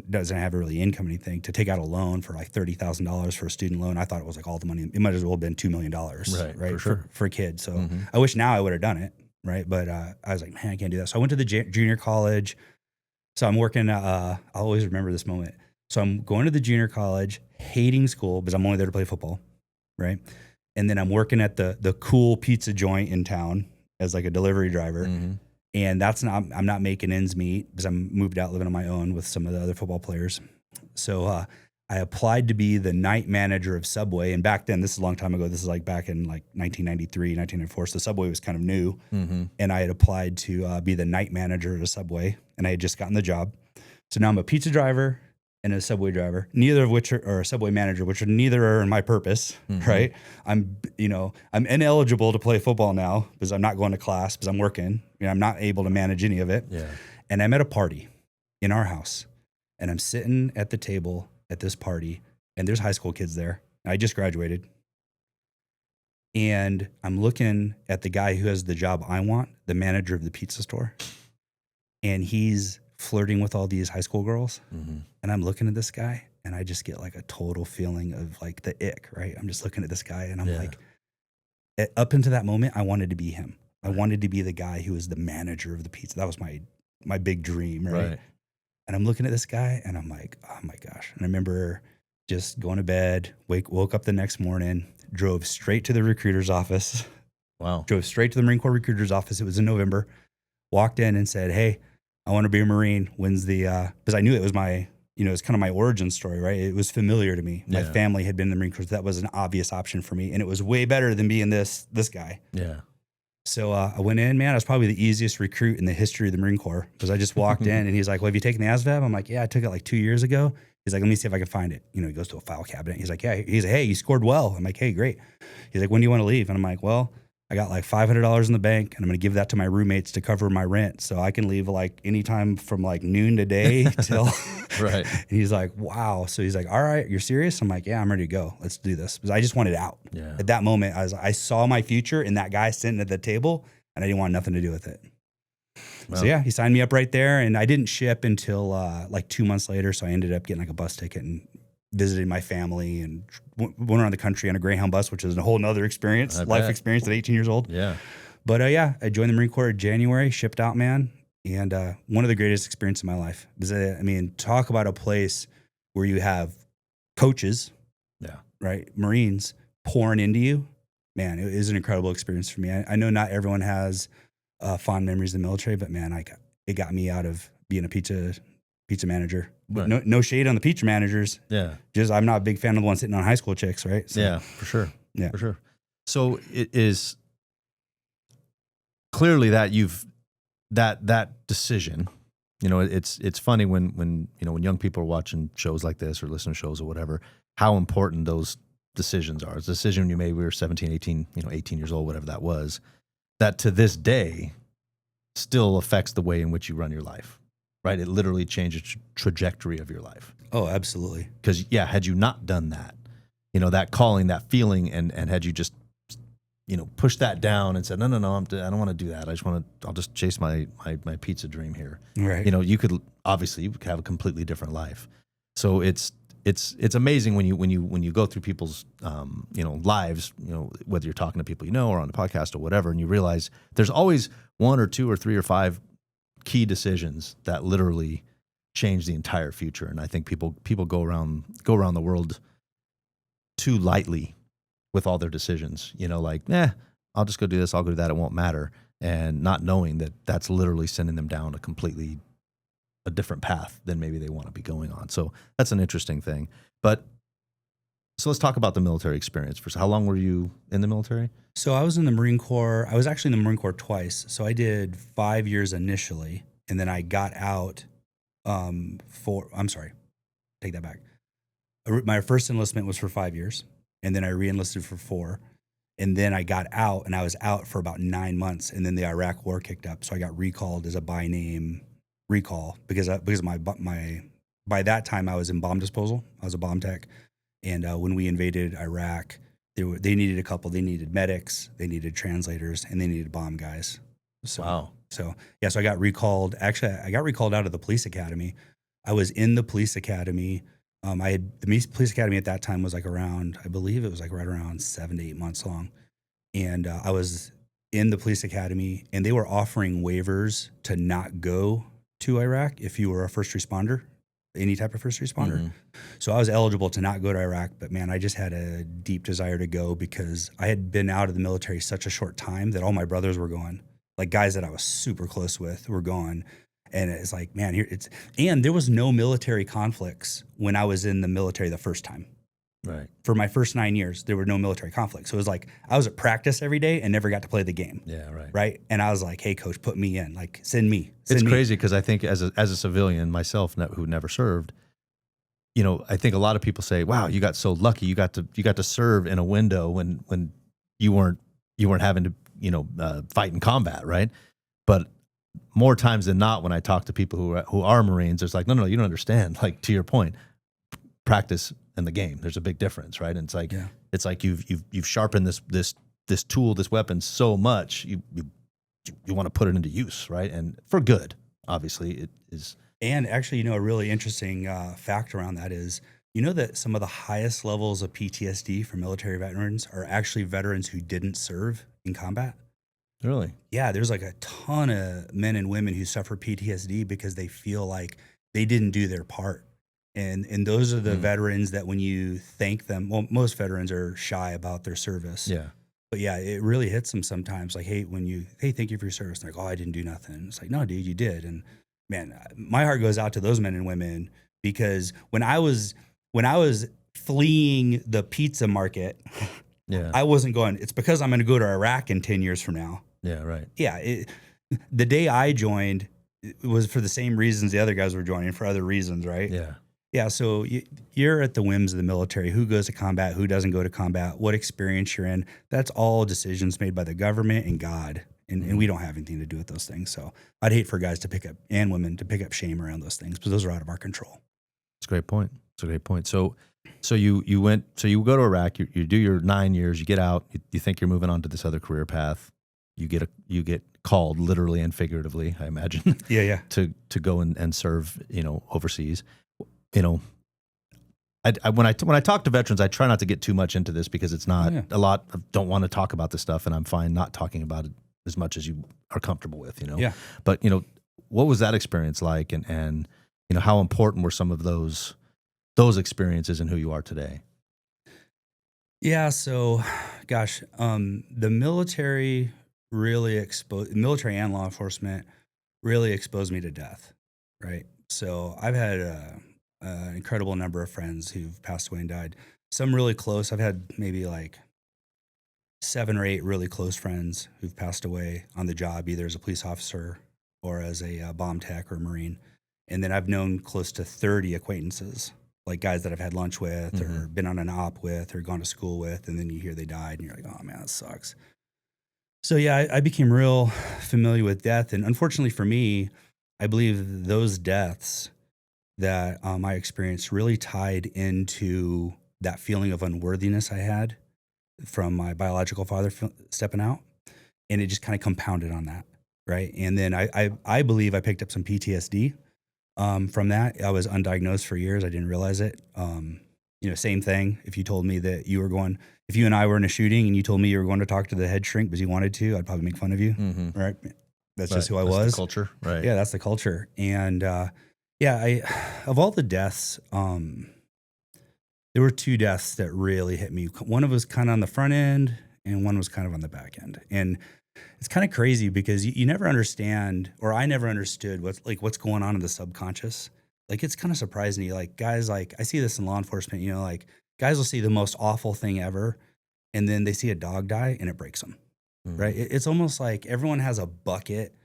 doesn't have really income or anything, to take out a loan for like $30,000 for a student loan, I thought it was like all the money. It might as well have been $2 million, right?
For sure.
For a kid. So I wish now I would have done it. Right. But I was like, man, I can't do that. So I went to the junior college. So I'm working, I'll always remember this moment. So I'm going to the junior college, hating school because I'm only there to play football. Right. And then I'm working at the cool pizza joint in town as like a delivery driver. And I'm not making ends meet because I'm moved out living on my own with some of the other football players. So I applied to be the night manager of Subway. And back then, this is a long time ago. This is like back in like 1993, 1994. So Subway was kind of new. And I had applied to be the night manager at a Subway. And I had just gotten the job. So now I'm a pizza driver and a Subway driver, neither of which are a Subway manager, which neither are in my purpose, right? I'm ineligible to play football now because I'm not going to class because I'm working. I'm not able to manage any of it.
Yeah.
And I'm at a party in our house. And I'm sitting at the table at this party, and there's high school kids there. I just graduated. And I'm looking at the guy who has the job I want, the manager of the pizza store. And he's flirting with all these high school girls. And I'm looking at this guy, and I just get like a total feeling of like the ick, right? I'm just looking at this guy, and I'm like, up until that moment, I wanted to be him. I wanted to be the guy who was the manager of the pizza. That was my big dream, right? And I'm looking at this guy, and I'm like, oh my gosh. And I remember just going to bed, woke up the next morning, drove straight to the recruiter's office.
Wow.
Drove straight to the Marine Corps recruiter's office. It was in November. Walked in and said, hey, I want to be a Marine. When's the, because I knew it was it's kind of my origin story, right? It was familiar to me. My family had been in the Marine Corps. So that was an obvious option for me. And it was way better than being this guy.
Yeah.
So I went in, man. I was probably the easiest recruit in the history of the Marine Corps because I just walked in, and he's like, well, have you taken the ASVAB? I'm like, yeah, I took it like 2 years ago. He's like, let me see if I can find it. He goes to a file cabinet. He's like, yeah. He's like, hey, you scored well. I'm like, hey, great. He's like, when do you want to leave? And I'm like, well, I got like $500 in the bank, and I'm going to give that to my roommates to cover my rent. So I can leave like anytime from like noon to day till.
Right.
And he's like, wow. So he's like, all right, you're serious? I'm like, yeah, I'm ready to go. Let's do this. Because I just wanted out.
Yeah.
At that moment, I saw my future in that guy sitting at the table, and I didn't want nothing to do with it. Well, so yeah, he signed me up right there, and I didn't ship until like 2 months later. So I ended up getting like a bus ticket and visited my family and went around the country on a Greyhound bus, which is a whole nother experience, life experience at 18 years old.
Yeah.
But I joined the Marine Corps in January, shipped out, man. And one of the greatest experiences of my life. Talk about a place where you have coaches, right, Marines pouring into you. Man, it was an incredible experience for me. I know not everyone has fond memories of the military, but man, it got me out of being a pizza manager. Right. No shade on the pizza managers. Yeah. Just I'm not a big fan of the ones sitting on high school chicks, right? So,
yeah, for sure.
Yeah.
For sure. So it is clearly that that decision, it's funny when young people are watching shows like this or listening to shows or whatever, how important those decisions are. It's a decision you made when we were 17, 18, 18 years old, whatever that was, that to this day still affects the way in which you run your life. Right, it literally changes the trajectory of your life.
Oh, absolutely.
Because had you not done that, that calling, that feeling, and had you just, pushed that down and said, no, I don't want to do that. I'll just chase my pizza dream here. Right. You could obviously have a completely different life. So it's amazing when you go through people's lives, whether you're talking to people or on the podcast or whatever, and you realize there's always one or two or three or five key decisions that literally change the entire future. And I think people go around the world too lightly with all their decisions. Like, I'll just go do this, I'll go do that, it won't matter. And not knowing that that's literally sending them down a different path than maybe they want to be going on. So that's an interesting thing. But so let's talk about the military experience first. How long were you in the military?
So I was in the Marine Corps. I was actually in the Marine Corps twice. So I did 5 years initially, and then I got out take that back. My first enlistment was for 5 years, and then I re-enlisted for 4. And then I got out, and I was out for about 9 months, and then the Iraq War kicked up. So I got recalled as a by name recall because by that time I was in bomb disposal. I was a bomb tech, and when we invaded Iraq, they needed a couple. They needed medics, they needed translators, and they needed bomb guys. So,
wow.
So I got recalled. Actually, I got recalled out of the police academy. I was in the police academy. The police academy at that time was like around, I believe it was like right around 7 to 8 months long. And I was in the police academy, and they were offering waivers to not go to Iraq if you were a first responder, any type of first responder. Mm-hmm. So I was eligible to not go to Iraq, but man, I just had a deep desire to go because I had been out of the military such a short time that all my brothers were going. Like guys that I was super close with were gone. And it's like, man, and there was no military conflicts when I was in the military the first time.
Right.
For my first 9 years, there were no military conflicts. So it was like I was at practice every day and never got to play the game.
Yeah, right.
Right. And I was like, hey, coach, put me in. Like, send me.
It's crazy because I think as a civilian myself who never served, I think a lot of people say, wow, you got so lucky. You got to serve in a window when you weren't having to fight in combat, right? But more times than not, when I talk to people who are Marines, it's like, no, you don't understand. Like, to your point, practice and the game, there's a big difference, right? And it's like, It's like you've sharpened this tool, this weapon so much, you want to put it into use, right? And for good, obviously, it is.
And actually, a really interesting fact around that is, that some of the highest levels of PTSD for military veterans are actually veterans who didn't serve in combat.
Really?
Yeah, there's like a ton of men and women who suffer PTSD because they feel like they didn't do their part. And those are the veterans that when you thank them, well, most veterans are shy about their service.
Yeah.
But yeah, it really hits them sometimes. Like, hey, thank you for your service. They're like, oh, I didn't do nothing. It's like, no, dude, you did. And man, my heart goes out to those men and women because when I was fleeing the pizza market, I wasn't going, it's because I'm going to go to Iraq in 10 years from now.
Yeah, right.
Yeah. The day I joined, it was for the same reasons the other guys were joining, for other reasons, right?
Yeah.
Yeah. So you're at the whims of the military. Who goes to combat? Who doesn't go to combat? What experience you're in? That's all decisions made by the government and God. And we don't have anything to do with those things. So I'd hate for guys to pick up, and women to pick up shame around those things, because those are out of our control.
It's a great point. So you go to Iraq, you do your 9 years, you get out, you think you're moving on to this other career path. You get called literally and figuratively, I imagine.
Yeah.
to go and serve, overseas. When I talk to veterans, I try not to get too much into this because it's not a lot of, don't want to talk about this stuff, and I'm fine not talking about it as much as you are comfortable with,
Yeah.
But what was that experience like, and how important were some of those experiences in who you are today?
Yeah. So, gosh, the military military and law enforcement really exposed me to death. Right. So I've had an incredible number of friends who've passed away and died. Some really close. I've had maybe like 7 or 8 really close friends who've passed away on the job, either as a police officer or as a bomb tech or a Marine. And then I've known close to 30 acquaintances, like guys that I've had lunch with or been on an op with or gone to school with. And then you hear they died and you're like, oh man, that sucks. So yeah, I became real familiar with death. And unfortunately for me, I believe those deaths that I experienced really tied into that feeling of unworthiness I had from my biological father stepping out. And it just kind of compounded on that, right? And then I believe I picked up some PTSD from that. I was undiagnosed for years. I didn't realize it. Same thing. If you told me that if you and I were in a shooting and you told me you were going to talk to the head shrink because you wanted to, I'd probably make fun of you, right? That's just who I was.
The culture, right?
Yeah, that's the culture. And Yeah, of all the deaths, there were two deaths that really hit me. One of was kind of on the front end, and one was kind of on the back end. And it's kind of crazy because you never understand, or I never understood what's going on in the subconscious. Like it's kind of surprising me. Like guys, like I see this in law enforcement. Like guys will see the most awful thing ever, and then they see a dog die, and it breaks them. Right? It's almost like everyone has a bucket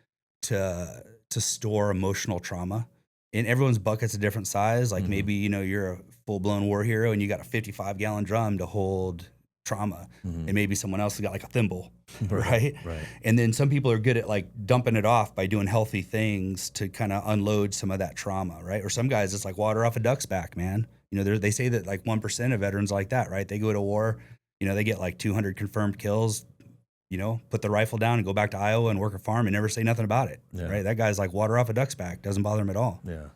to store emotional trauma, and everyone's bucket's a different size. Like maybe you're a full blown war hero, and you got a 55-gallon drum to hold trauma, and maybe someone else has got like a thimble, right?
Right.
And then some people are good at like dumping it off by doing healthy things to kind of unload some of that trauma, right? Or some guys, it's like water off a duck's back, man. They say that like 1% of veterans like that, right? They go to war, they get like 200 confirmed kills, put the rifle down and go back to Iowa and work a farm and never say nothing about it, right? That guy's like water off a duck's back, doesn't bother him at all.
Yeah.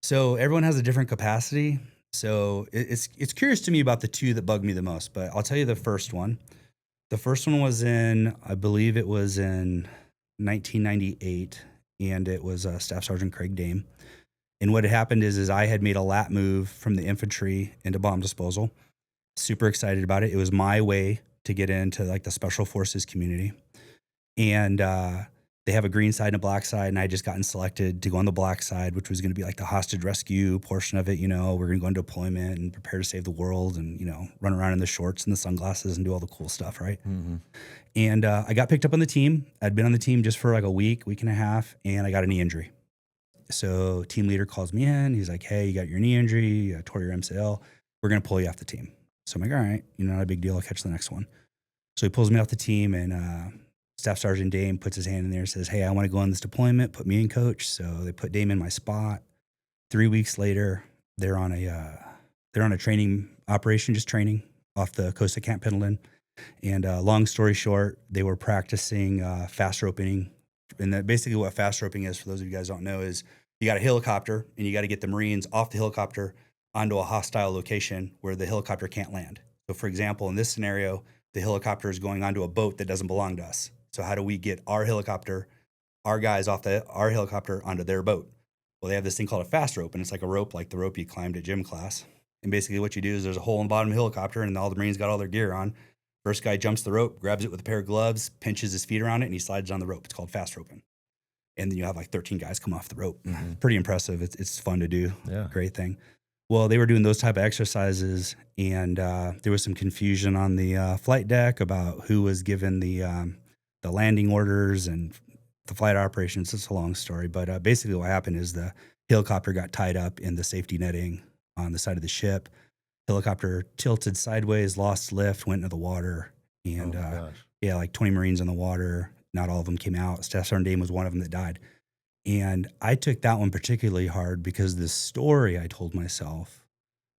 So everyone has a different capacity. So it's curious to me about the two that bug me the most, but I'll tell you the first one. The first one was I believe it was in 1998, and it was Staff Sergeant Craig Dame. And what had happened is I had made a lat move from the infantry into bomb disposal. Super excited about it. It was my way to get into like the special forces community. And they have a green side and a black side, and I had just gotten selected to go on the black side, which was going to be like the hostage rescue portion of it. We're going to go into deployment and prepare to save the world, and run around in the shorts and the sunglasses and do all the cool stuff, right? And I got picked up on the team. I'd been on the team just for like a week and a half, and I got a knee injury. So team leader calls me in. He's like, "Hey, you got your knee injury, you tore your MCL. We're going to pull you off the team." So I'm like, "All right, not a big deal. I'll catch the next one." So he pulls me off the team, and Staff Sergeant Dame puts his hand in there and says, "Hey, I want to go on this deployment. Put me in, coach." So they put Dame in my spot. 3 weeks later, they're on a training operation, just training off the coast of Camp Pendleton. And long story short, they were practicing fast roping. And basically what fast roping is, for those of you guys who don't know, is you got a helicopter, and you got to get the Marines off the helicopter onto a hostile location where the helicopter can't land. So for example, in this scenario, the helicopter is going onto a boat that doesn't belong to us. So how do we get our guys off our helicopter onto their boat? Well, they have this thing called a fast rope, and it's like a rope like the rope you climbed at gym class. And basically what you do is there's a hole in the bottom of the helicopter, and all the Marines got all their gear on. First guy jumps the rope, grabs it with a pair of gloves, pinches his feet around it, and he slides on the rope. It's called fast roping. And then you have like 13 guys come off the rope. Pretty impressive. It's fun to do. Yeah. Great thing. Well, they were doing those type of exercises, and there was some confusion on the flight deck about who was given the landing orders and the flight operations. It's a long story, but basically what happened is the helicopter got tied up in the safety netting on the side of the ship. Helicopter tilted sideways, lost lift, went into the water, and like 20 Marines in the water. Not all of them came out. Staff Sergeant Dame was one of them that died. And I took that one particularly hard because the story I told myself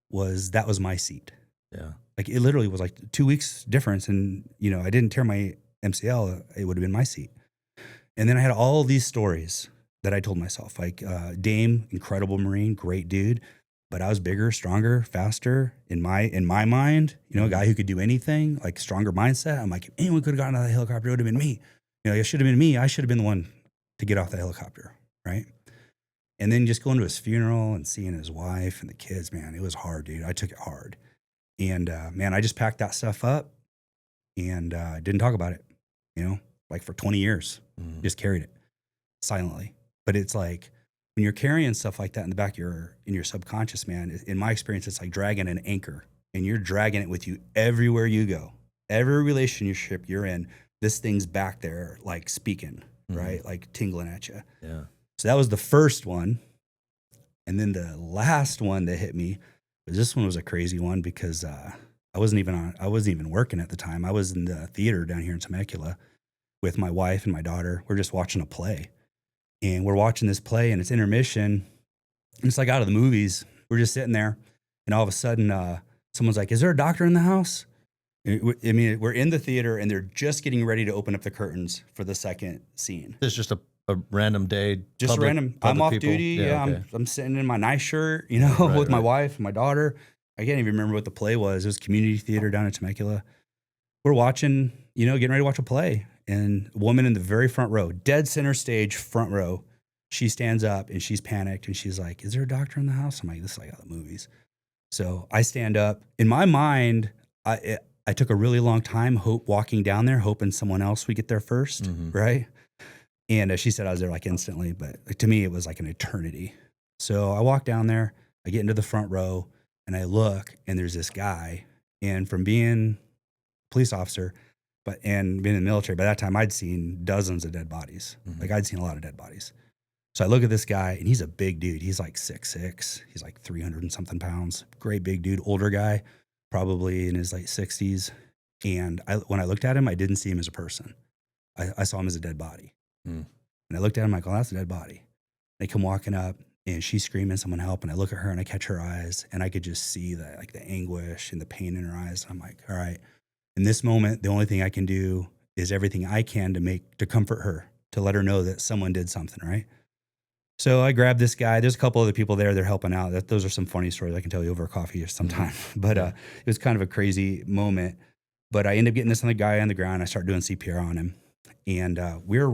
was that was my seat. Yeah. Like it literally was like 2 weeks difference. And, I didn't tear my MCL. It would have been my seat. And then I had all these stories that I told myself, like Dame, incredible Marine, great dude. But I was bigger, stronger, faster in my mind, a guy who could do anything, like stronger mindset. I'm like, if anyone could have gotten out of the helicopter, it would have been me. It should have been me. I should have been the one to get off the helicopter, right? And then just going to his funeral and seeing his wife and the kids, man, it was hard, dude. I took it hard. And man, I just packed that stuff up and didn't talk about it, like for 20 years, just carried it silently. But it's like when you're carrying stuff like that in the back of your subconscious, man, in my experience, it's like dragging an anchor, and you're dragging it with you everywhere you go. Every relationship you're in, this thing's back there, like speaking, right? Like tingling at you. Yeah. So that was the first one. And then the last one that hit me, this one was a crazy one because I wasn't even working at the time. I was in the theater down here in Temecula with my wife and my daughter. We're just watching a play. And we're watching this play, and it's intermission. And it's like out of the movies. We're just sitting there, and all of a sudden, someone's like, "Is there a doctor in the house?" I mean, we're in the theater, and they're just getting ready to open up the curtains for the second scene.
It's just a random day.
Just random. I'm off people. Duty. Yeah, okay. I'm sitting in my nice shirt, with my wife and my daughter. I can't even remember what the play was. It was community theater down in Temecula. We're watching, getting ready to watch a play. And a woman in the very front row, dead center stage, front row, she stands up and she's panicked and she's like, "Is there a doctor in the house?" I'm like, "This is like all the movies." So I stand up. In my mind, I took a really long time walking down there, hoping someone else would get there first, right? And she said I was there like instantly, but like, to me, it was like an eternity. So I walk down there, I get into the front row, and I look, and there's this guy. And from being a police officer, and being in the military, by that time I'd seen dozens of dead bodies. Like I'd seen a lot of dead bodies. So I look at this guy, and he's a big dude. He's like 6'6". He's like 300 and something pounds. Great big dude, older guy, probably in his late 60s. And when I looked at him, I didn't see him as a person. I saw him as a dead body. And I looked at him like, "Oh, that's a dead body." They come walking up, and she's screaming, "Someone help." And I look at her, and I catch her eyes, and I could just see that, like the anguish and the pain in her eyes. I'm like, all right, in this moment, the only thing I can do is everything I can to comfort her, to let her know that someone did something, right? So I grabbed this guy. There's a couple other people there. They're helping out. Those are some funny stories I can tell you over coffee sometime. But it was kind of a crazy moment. But I ended up getting this guy on the ground. I start doing CPR on him. And we're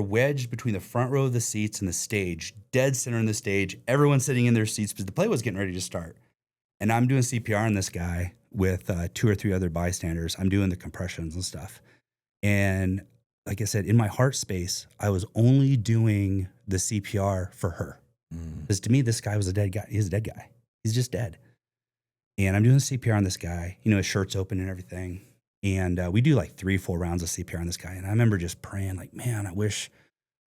wedged between the front row of the seats and the stage, dead center in the stage. Everyone's sitting in their seats because the play was getting ready to start. And I'm doing CPR on this guy with 2 or 3 other bystanders. I'm doing the compressions and stuff. And like I said, in my heart space, I was only doing the CPR for her. Because to me, this guy was a dead guy. He's a dead guy. He's just dead. And I'm doing CPR on this guy. You know, his shirt's open and everything. And we do like 3-4 rounds of CPR on this guy. And I remember just praying like, man, I wish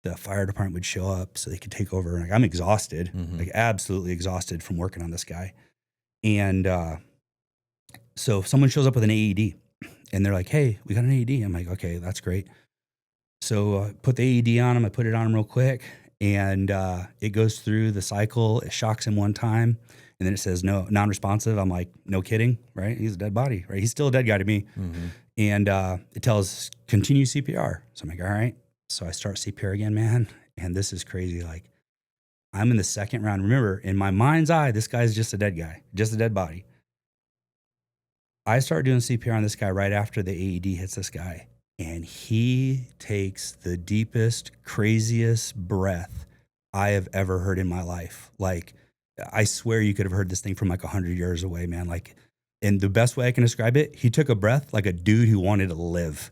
the fire department would show up so they could take over. And like, I'm exhausted, like absolutely exhausted from working on this guy. And so someone shows up with an AED and they're like, "Hey, we got an AED." I'm like, "Okay, that's great." So I put the AED on him. I put it on him real quick, and it goes through the cycle. It shocks him one time, and then it says no, non-responsive. I'm like, no kidding, right? He's a dead body, right? He's still a dead guy to me. And it tells continue CPR. So I'm like, all right. So I start CPR again, man. And this is crazy. Like I'm in the second round. Remember, in my mind's eye, this guy's just a dead guy, just a dead body. I start doing CPR on this guy right after the AED hits this guy. And he takes the deepest, craziest breath I have ever heard in my life. Like, I swear you could have heard this thing from like 100 years away, man. Like, and the best way I can describe it, he took a breath like a dude who wanted to live.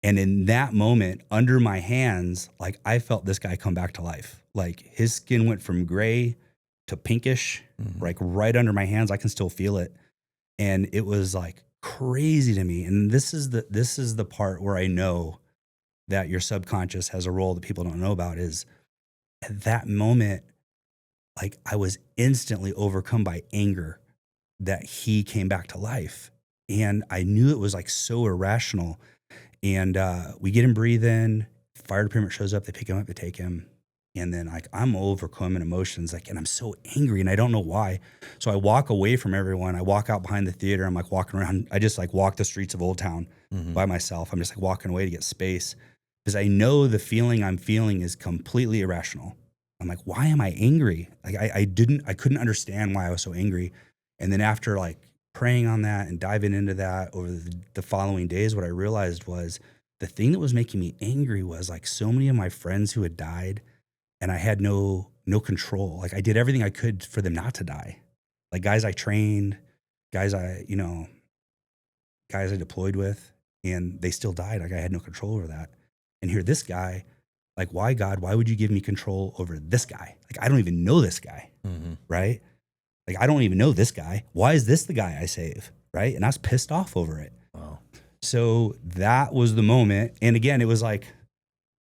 And in that moment, under my hands, like I felt this guy come back to life. Like his skin went from gray to pinkish, like right under my hands. I can still feel it. And it was like crazy to me. And this is the part where I know that your subconscious has a role that people don't know about is at that moment, like I was instantly overcome by anger that he came back to life. And I knew it was like so irrational. And we get him breathing, fire department shows up, they pick him up, they take him. And then like I'm overcome in emotions, like, and I'm so angry and I don't know why. So I walk away from everyone. I walk out behind the theater. I'm like walking around. I just like walk the streets of Old Town by myself. I'm just like walking away to get space because I know the feeling I'm feeling is completely irrational. I'm like, why am I angry? Like I couldn't understand why I was so angry. And then after like praying on that and diving into that over the following days, what I realized was the thing that was making me angry was like so many of my friends who had died and I had no control. Like I did everything I could for them not to die. Like guys I trained, guys I deployed with, and they still died. Like I had no control over that. And here this guy, like, why God, why would you give me control over this guy? Like, I don't even know this guy, right? Like, I don't even know this guy. Why is this the guy I save, right? And I was pissed off over it.
Wow.
So that was the moment. And again, it was like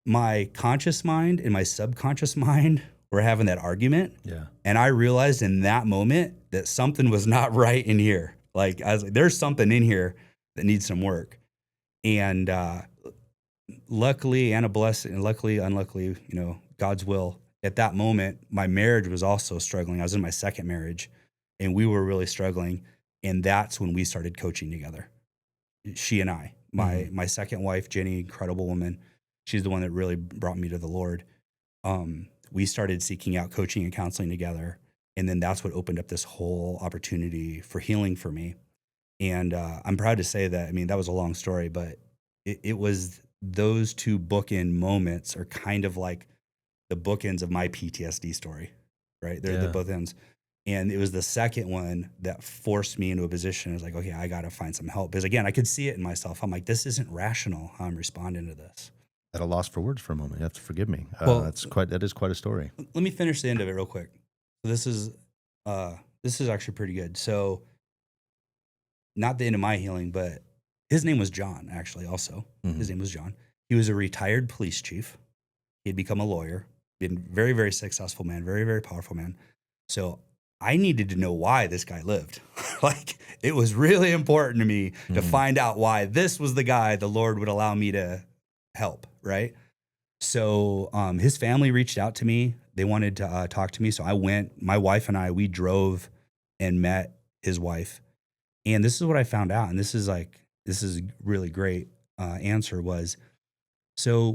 my conscious mind and my subconscious mind were having that argument.
Yeah. And
I realized in that moment that something was not right in here. Like, I was like, there's something in here that needs some work. And luckily and a blessing, and luckily, unluckily, God's will. At that moment, my marriage was also struggling. I was in my second marriage and we were really struggling. And that's when we started coaching together. She and I, my second wife, Jenny, incredible woman. She's the one that really brought me to the Lord. We started seeking out coaching and counseling together. And then that's what opened up this whole opportunity for healing for me. And I'm proud to say that, that was a long story, but it was those two bookend moments are kind of like the bookends of my PTSD story, right? They're the both ends. And it was the second one that forced me into a position. I was like, okay, I got to find some help. Because again, I could see it in myself. I'm like, this isn't rational how I'm responding to this.
At a loss for words for a moment. You have to forgive me.
Well,
that is quite a story.
Let me finish the end of it real quick. So this is actually pretty good. So not the end of my healing, but his name was Jon, actually, also. Mm-hmm. His name was Jon. He was a retired police chief. He had become a lawyer, been very, very successful man, very, very powerful man. So I needed to know why this guy lived. Like, it was really important to me to find out why this was the guy the Lord would allow me to help, right? So his family reached out to me. They wanted to talk to me. So I went, my wife and I, we drove and met his wife. And this is what I found out. And this is really great answer was, so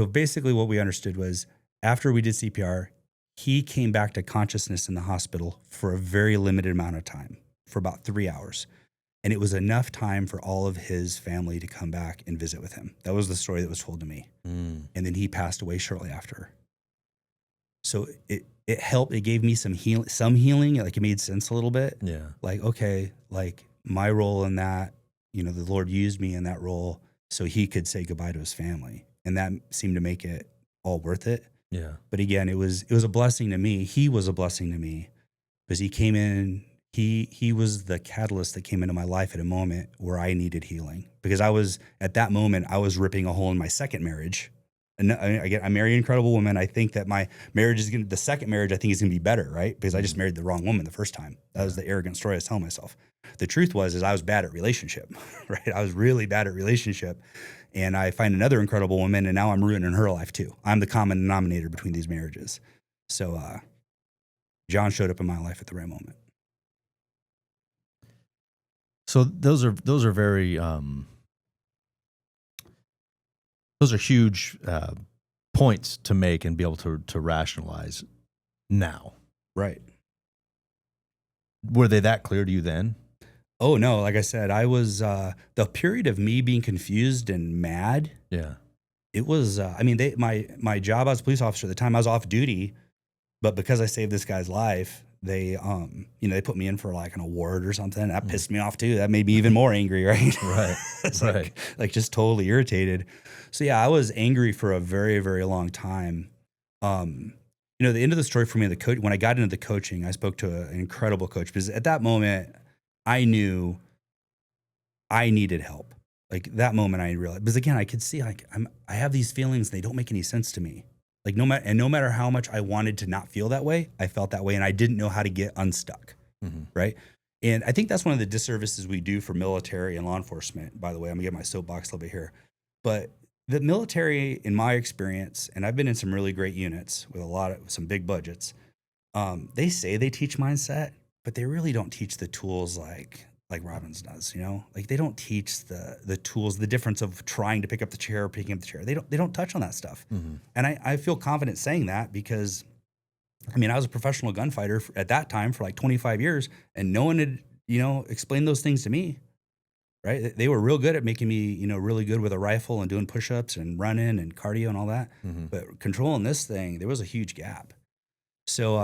basically what we understood was after we did CPR, he came back to consciousness in the hospital for a very limited amount of time, for about 3 hours. And it was enough time for all of his family to come back and visit with him. That was the story that was told to me. And then he passed away shortly after. So it helped. It gave me some healing. Like, it made sense a little bit.
Yeah.
Like, okay, like my role in that, the Lord used me in that role so he could say goodbye to his family. And that seemed to make it all worth it.
Yeah.
But again, it was a blessing to me. He was a blessing to me because he came in, he was the catalyst that came into my life at a moment where I needed healing, because at that moment, I was ripping a hole in my second marriage. And again, I married an incredible woman. I think that my marriage the second marriage, I think is going to be better, right? Because I just married the wrong woman the first time. That was the arrogant story I was telling myself. The truth is I was bad at relationship, right? I was really bad at relationship. And I find another incredible woman, and now I'm ruining her life too. I'm the common denominator between these marriages. So Jon showed up in my life at the right moment.
So those are very those are huge points to make and be able to rationalize now.
Right.
Were they that clear to you then?
Oh, no. Like I said, I was the period of me being confused and mad.
Yeah.
It was, my job as a police officer at the time, I was off duty, but because I saved this guy's life, they put me in for like an award or something. That pissed me off too. That made me even more angry, right?
Right.
It's
right.
like just totally irritated. So yeah, I was angry for a very, very long time. The end of the story for me, when I got into the coaching, I spoke to an incredible coach, because at that moment I knew I needed help. Like, that moment I realized, because again, I could see like I have these feelings, they don't make any sense to me. Like, no matter how much I wanted to not feel that way, I felt that way, and I didn't know how to get unstuck. Right. And I think that's one of the disservices we do for military and law enforcement. By the way, I'm gonna get my soapbox a little bit here, but the military, in my experience, and I've been in some really great units with some big budgets. They say they teach mindset, but they really don't teach the tools like Robbins does. Like, they don't teach the tools, the difference of trying to pick up the chair or picking up the chair. They don't touch on that stuff. And I feel confident saying that because, I was a professional gunfighter at that time for like 25 years, and no one had, explained those things to me. Right. They were real good at making me, really good with a rifle and doing push-ups and running and cardio and all that. But controlling this thing, there was a huge gap. So,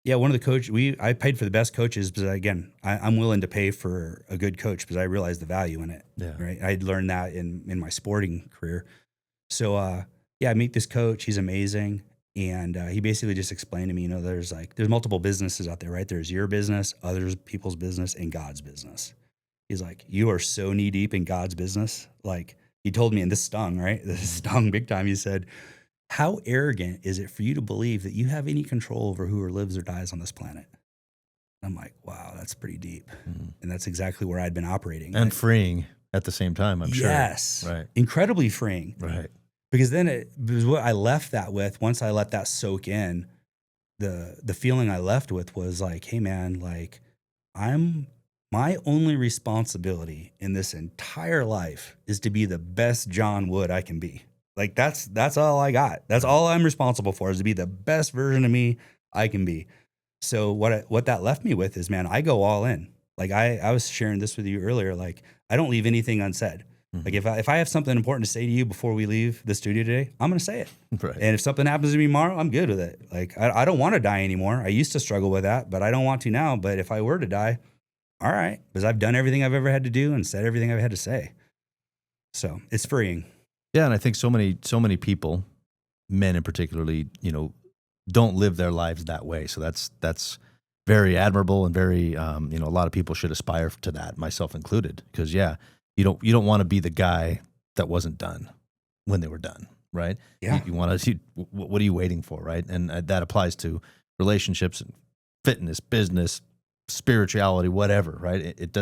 one of the coaches, I paid for the best coaches because, again, I'm willing to pay for a good coach because I realized the value in it.
Yeah.
Right. I'd learned that in my sporting career. So, I meet this coach. He's amazing. And he basically just explained to me, there's multiple businesses out there, right? There's your business, other people's business, and God's business. He's like, you are so knee deep in God's business. Like, he told me, and this stung, right? This stung big time. He said, how arrogant is it for you to believe that you have any control over who lives or dies on this planet? I'm like, wow, that's pretty deep. And that's exactly where I'd been operating.
And freeing at the same time, I'm sure.
Yes.
Right.
Incredibly freeing.
Right.
Because then it was what I left that with. Once I let that soak in, the feeling I left with was like, hey man, like, my only responsibility in this entire life is to be the best Jon Wood I can be. Like, that's all I got. That's all I'm responsible for, is to be the best version of me I can be. So what that left me with is, man, I go all in. Like, I was sharing this with you earlier. Like, I don't leave anything unsaid. Like if I have something important to say to you before we leave the studio today, I'm going to say it.
Right.
And if something happens to me tomorrow, I'm good with it. Like I don't want to die anymore. I used to struggle with that, but I don't want to now. But if I were to die, all right, because I've done everything I've ever had to do and said everything I've had to say. So it's freeing.
Yeah. And I think so many people, men in particularly, don't live their lives that way. So that's very admirable and very, a lot of people should aspire to that, myself included, because you don't want to be the guy that wasn't done when they were done. Right.
Yeah.
You want to, what are you waiting for? Right. And that applies to relationships and fitness, business, spirituality, whatever. Right. It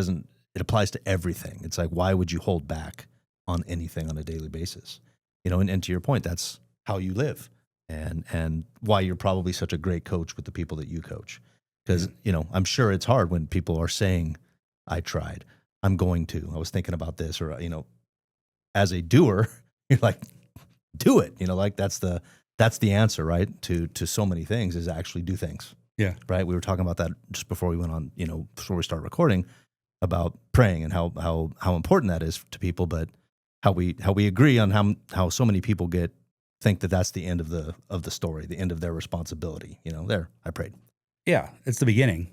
applies to everything. It's like, why would you hold back on anything on a daily basis? And to your point, that's how you live. And why you're probably such a great coach with the people that you coach. Because, I'm sure it's hard when people are saying, I tried, I was thinking about this, or, as a doer, you're like, do it, like that's the answer, right? To so many things is actually do things.
Yeah.
Right. We were talking about that just before we went on, before we start recording, about praying and how important that is to people, but how we agree on how so many people think that that's the end of the story, the end of their responsibility. I prayed.
Yeah. It's the beginning.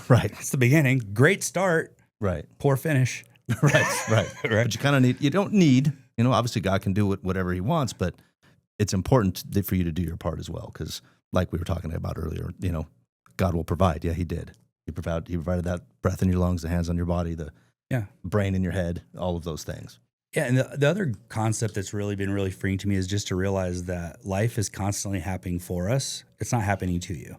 Right.
It's the beginning. Great start.
Right.
Poor finish.
Right. Right. But you don't need, obviously God can do whatever he wants, but it's important for you to do your part as well. Because like we were talking about earlier, God will provide. Yeah, he did. He provided that breath in your lungs, the hands on your body, the brain in your head, all of those things.
Yeah, and the other concept that's really been really freeing to me is just to realize that life is constantly happening for us. It's not happening to you.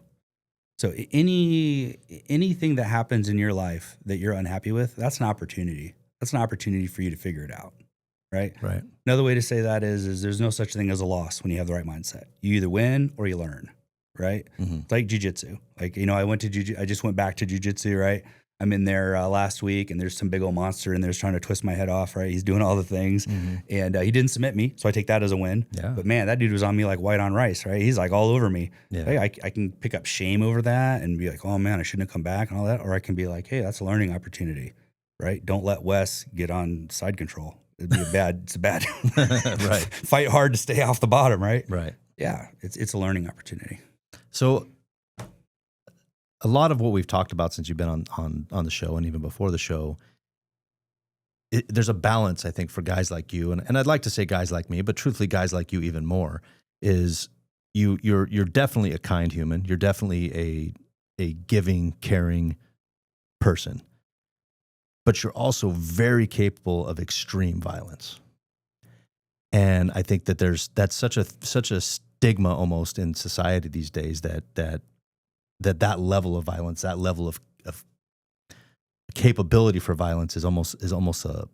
So anything that happens in your life that you're unhappy with, that's an opportunity. That's an opportunity for you to figure it out, right?
Right.
Another way to say that is there's no such thing as a loss when you have the right mindset. You either win or you learn, right?
Mm-hmm.
It's like jujitsu. Like, I just went back to jujitsu, right? I'm in there last week, and there's some big old monster in there trying to twist my head off, right? He's doing all the things, and he didn't submit me, so I take that as a win.
Yeah.
But man, that dude was on me like white on rice, right? He's like all over me.
Yeah.
Hey, I can pick up shame over that and be like, oh man, I shouldn't have come back and all that. Or I can be like, hey, that's a learning opportunity, right? Don't let Wes get on side control. It's a bad
right.
Fight hard to stay off the bottom, right?
Right.
Yeah, it's a learning opportunity.
So a lot of what we've talked about since you've been on the show and even before the show, there's a balance, I think, for guys like you, and I'd like to say guys like me, but truthfully guys like you even more, is you're definitely a kind human. You're definitely a giving, caring person. But you're also very capable of extreme violence. And I think that that's such a stigma almost in society these days that level of violence, that level of capability for violence is almost a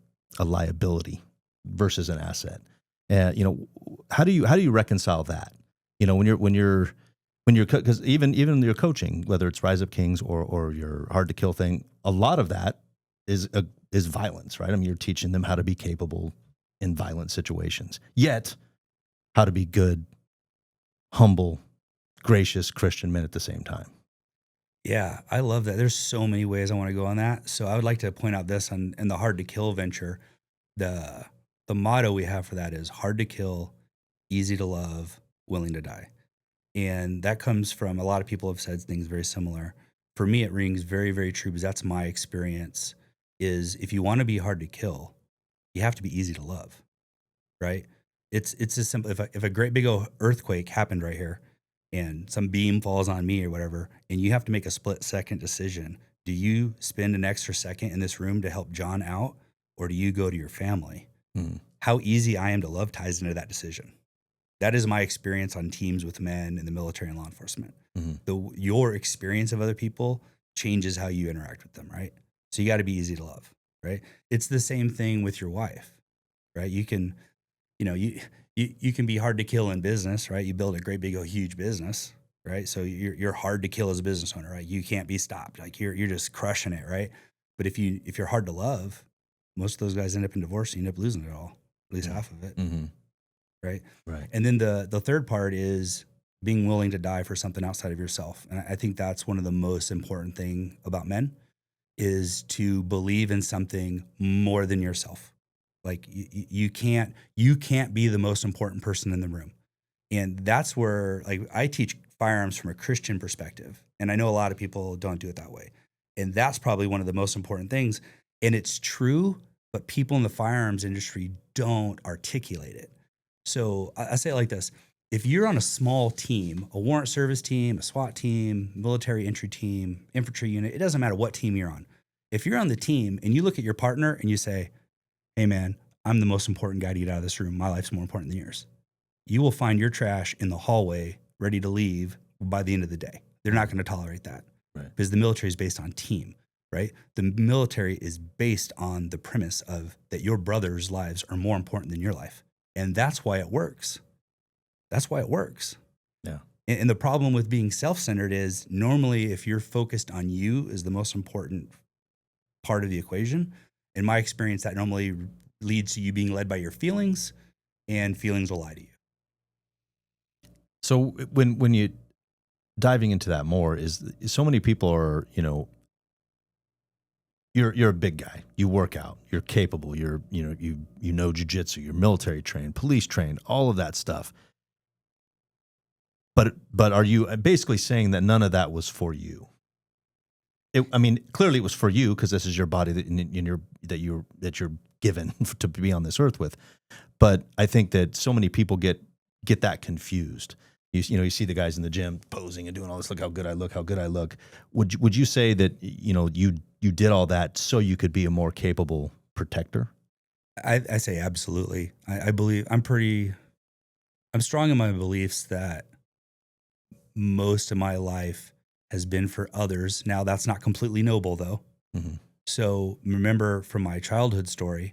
liability versus an asset. And how do you reconcile that? When you're because even your coaching, whether it's Rise Up Kings or your Hard to Kill thing, a lot of that is violence, right? I mean, you're teaching them how to be capable in violent situations, yet how to be good, humble, gracious Christian men at the same time.
Yeah, I love that. There's so many ways I want to go on that. So I would like to point out this in the Hard to Kill venture. The motto we have for that is hard to kill, easy to love, willing to die. And that comes from, a lot of people have said things very similar. For me, it rings very, very true because that's my experience, is if you want to be hard to kill, you have to be easy to love, right? It's as simple. If a great big old earthquake happened right here and some beam falls on me or whatever, and you have to make a split-second decision, do you spend an extra second in this room to help John out, or do you go to your family? How easy I am to love ties into that decision. That is my experience on teams with men in the military and law enforcement. Your experience of other people changes how you interact with them, right? So you got to be easy to love, right? It's the same thing with your wife, right? You can, you can be hard to kill in business, right? You build a great big huge business, right? So you're hard to kill as a business owner, right? You can't be stopped. Like you're just crushing it, right? But if you're hard to love, most of those guys end up in divorce. You end up losing it all, at least half of it, right?
Right.
And then the third part is being willing to die for something outside of yourself. And I think that's one of the most important thing about men, is to believe in something more than yourself, Like you can't be the most important person in the room. And that's where, like, I teach firearms from a Christian perspective. And I know a lot of people don't do it that way. And that's probably one of the most important things. And it's true, but people in the firearms industry don't articulate it. So I say it like this. If you're on a small team, a warrant service team, a SWAT team, military entry team, infantry unit, it doesn't matter what team you're on. If you're on the team and you look at your partner and you say, hey man, I'm the most important guy to get out of this room. My life's more important than yours. You will find your trash in the hallway ready to leave by the end of the day. They're not going to tolerate that,
right?
Because the military is based on team, right? The military is based on the premise of that your brother's lives are more important than your life. And that's why it works. That's why it works.
Yeah.
And the problem with being self-centered is normally if you're focused on you as the most important part of the equation, in my experience, that normally leads to you being led by your feelings, and feelings will lie to you.
So when you diving into that more is so many people are, you're a big guy, you work out, you're capable, you know jiu-jitsu, you're military trained, police trained, all of that stuff. But are you basically saying that none of that was for you? Clearly it was for you because this is your body that you're given to be on this earth with. But I think that so many people get that confused. You see the guys in the gym posing and doing all this. Look how good I look. How good I look. Would you say that you did all that so you could be a more capable protector?
I say absolutely. I believe I'm strong in my beliefs that most of my life has been for others. Now that's not completely noble though. Mm-hmm. So remember from my childhood story,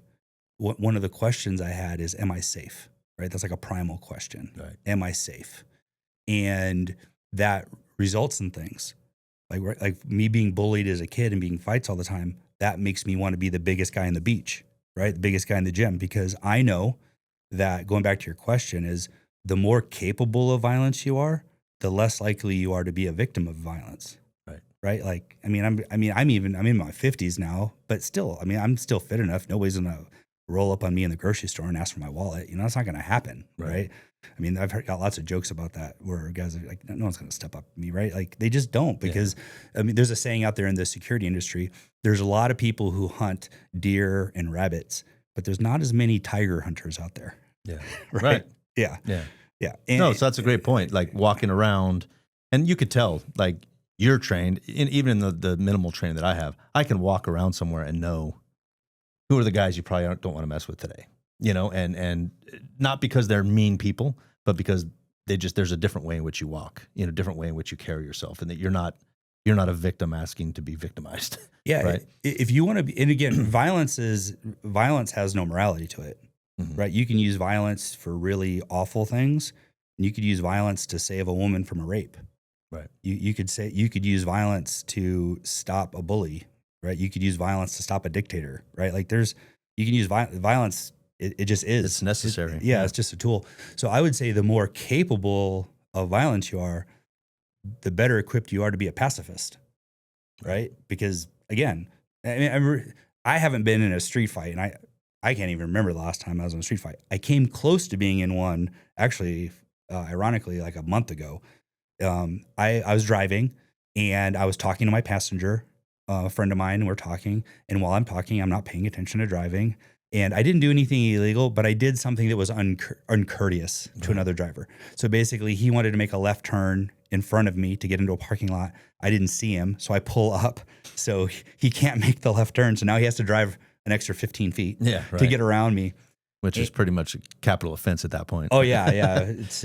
one of the questions I had is, am I safe? Right? That's like a primal question.
Right.
Am I safe? And that results in things like me being bullied as a kid and being fights all the time. That makes me want to be the biggest guy on the beach, right? The biggest guy in the gym, because I know that, going back to your question, is the more capable of violence you are, the less likely you are to be a victim of violence. Right. Like, I'm in my 50s now, but still, I'm still fit enough. Nobody's going to roll up on me in the grocery store and ask for my wallet. That's not going to happen. Right. I've got lots of jokes about that where guys are like, no one's going to step up to me. Right. Like they just don't, because there's a saying out there in the security industry. There's a lot of people who hunt deer and rabbits, but there's not as many tiger hunters out there.
Yeah.
Right. Yeah.
Yeah.
Yeah.
So that's a great point. Like walking around, and you could tell, like, you're trained, even in the minimal training that I have, I can walk around somewhere and know who are the guys you probably don't want to mess with today, and not because they're mean people, but because there's a different way in which you walk, different way in which you carry yourself, and that you're not a victim asking to be victimized.
Yeah.
Right.
If you want to be, and again, violence has no morality to it. Mm-hmm. Right. You can use violence for really awful things, and you could use violence to save a woman from a rape.
Right.
You could use violence to stop a bully. Right. You could use violence to stop a dictator. Right. Like you can use violence. It just is.
It's necessary.
It's just a tool. So I would say the more capable of violence you are, the better equipped you are to be a pacifist. Right. Because again, I haven't been in a street fight, and I can't even remember the last time I was in a street fight. I came close to being in one, actually, ironically, like a month ago. I was driving, and I was talking to my passenger, a friend of mine, and we're talking. And while I'm talking, I'm not paying attention to driving. And I didn't do anything illegal, but I did something that was uncourteous to another driver. So basically, he wanted to make a left turn in front of me to get into a parking lot. I didn't see him, so I pull up. So he can't make the left turn. So now he has to drive an extra 15 feet to get around me.
Which is pretty much a capital offense at that point.
Oh, yeah, yeah. It's,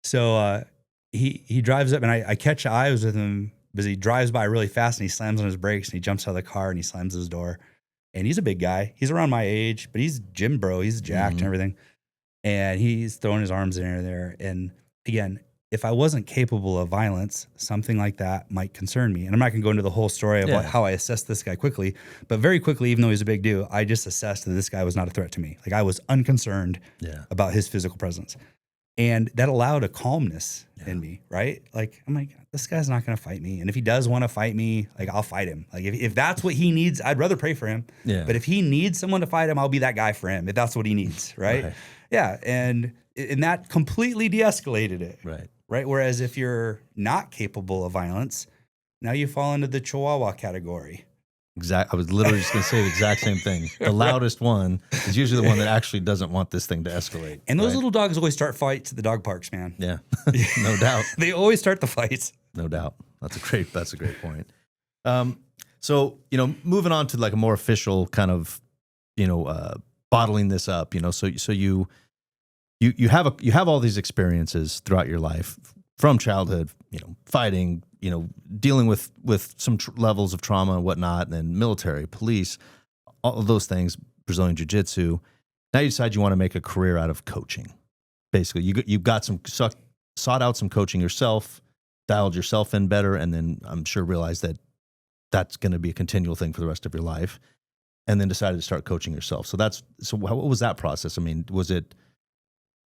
So he drives up, and I catch eyes with him because he drives by really fast, and he slams on his brakes, and he jumps out of the car, and he slams his door. And he's a big guy. He's around my age, but he's gym bro. He's jacked and everything. And he's throwing his arms in there. And again, if I wasn't capable of violence, something like that might concern me. And I'm not going to go into the whole story of how I assessed this guy quickly, but very quickly, even though he's a big dude, I just assessed that this guy was not a threat to me. Like, I was unconcerned about his physical presence. And that allowed a calmness in me, right? Like, I'm like, this guy's not going to fight me. And if he does want to fight me, like, I'll fight him. Like, if that's what he needs, I'd rather pray for him.
Yeah.
But if he needs someone to fight him, I'll be that guy for him, if that's what he needs, right? Yeah. And that completely de-escalated it. Right. Whereas if you're not capable of violence, now you fall into the Chihuahua category.
I was literally just going to say the exact same thing. The loudest one is usually the one that actually doesn't want this thing to escalate.
And those little dogs always start fights at the dog parks, man.
Yeah, no doubt.
They always start the fights.
No doubt. That's a great point. So, moving on to like a more official kind of, bottling this up, so you have all these experiences throughout your life from childhood, fighting, dealing with some levels of trauma and whatnot, and then military, police, all of those things, Brazilian Jiu-Jitsu. Now you decide you want to make a career out of coaching. Basically, you got sought out some coaching yourself, dialed yourself in better, and then I'm sure realized that that's going to be a continual thing for the rest of your life, and then decided to start coaching yourself. So what was that process? I mean,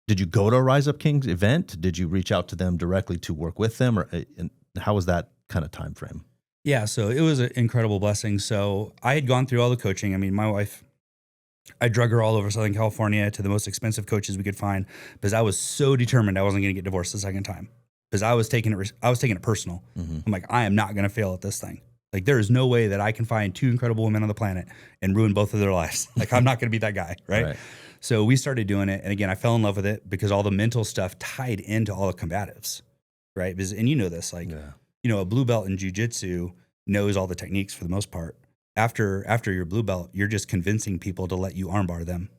did you go to a Rise Up Kings event? Did you reach out to them directly to work with them, and how was that kind of time frame?
Yeah, so it was an incredible blessing. So I had gone through all the coaching. I mean, my wife, I drug her all over Southern California to the most expensive coaches we could find because I was so determined I wasn't going to get divorced the second time because I was taking it personal. Mm-hmm. I'm like, I am not going to fail at this thing. Like, there is no way that I can find two incredible women on the planet and ruin both of their lives. Like, I'm not going to be that guy, right? So we started doing it. And again, I fell in love with it because all the mental stuff tied into all the combatives, right? And you know this, like, a blue belt in jiu-jitsu knows all the techniques for the most part. After your blue belt, you're just convincing people to let you armbar them,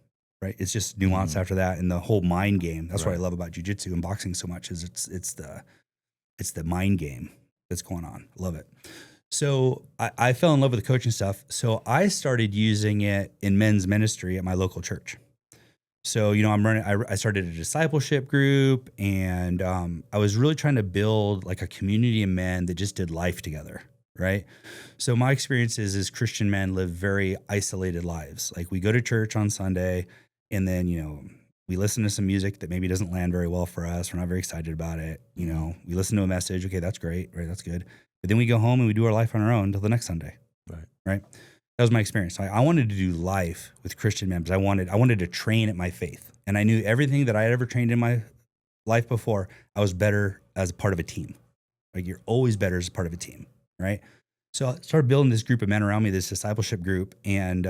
right? It's just nuance after that, and the whole mind game. That's what I love about jiu-jitsu and boxing so much is it's the mind game that's going on. Love it. So I fell in love with the coaching stuff. So I started using it in men's ministry at my local church. So, I started a discipleship group, and I was really trying to build like a community of men that just did life together, right? So my experience is Christian men live very isolated lives. Like, we go to church on Sunday, and then, we listen to some music that maybe doesn't land very well for us. We're not very excited about it. We listen to a message. Okay, that's great, right? That's good. But then we go home and we do our life on our own until the next Sunday, right? That was my experience. I wanted to do life with Christian men because I wanted to train at my faith. And I knew everything that I had ever trained in my life before, I was better as a part of a team. Like, you're always better as a part of a team, right? So I started building this group of men around me, this discipleship group. And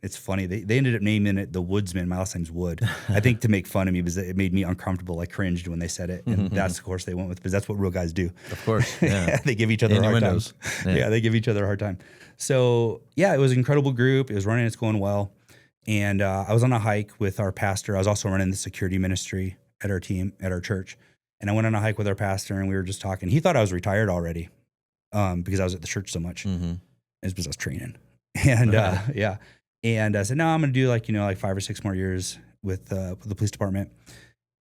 it's funny, they ended up naming it the Woodsman. My last name's Wood. I think to make fun of me because it made me uncomfortable. I cringed when they said it. And that's, of course, they went with, because that's what real guys do.
Of course, yeah.
They give each other a hard time. Yeah, they give each other a hard time. So, yeah, it was an incredible group. It was running, it's going well. And I was on a hike with our pastor. I was also running the security ministry at our team, at our church. And I went on a hike with our pastor, and we were just talking. He thought I was retired already because I was at the church so much. It's because I was training. And yeah. And I said, no, I'm going to do like 5 or 6 more years with the police department.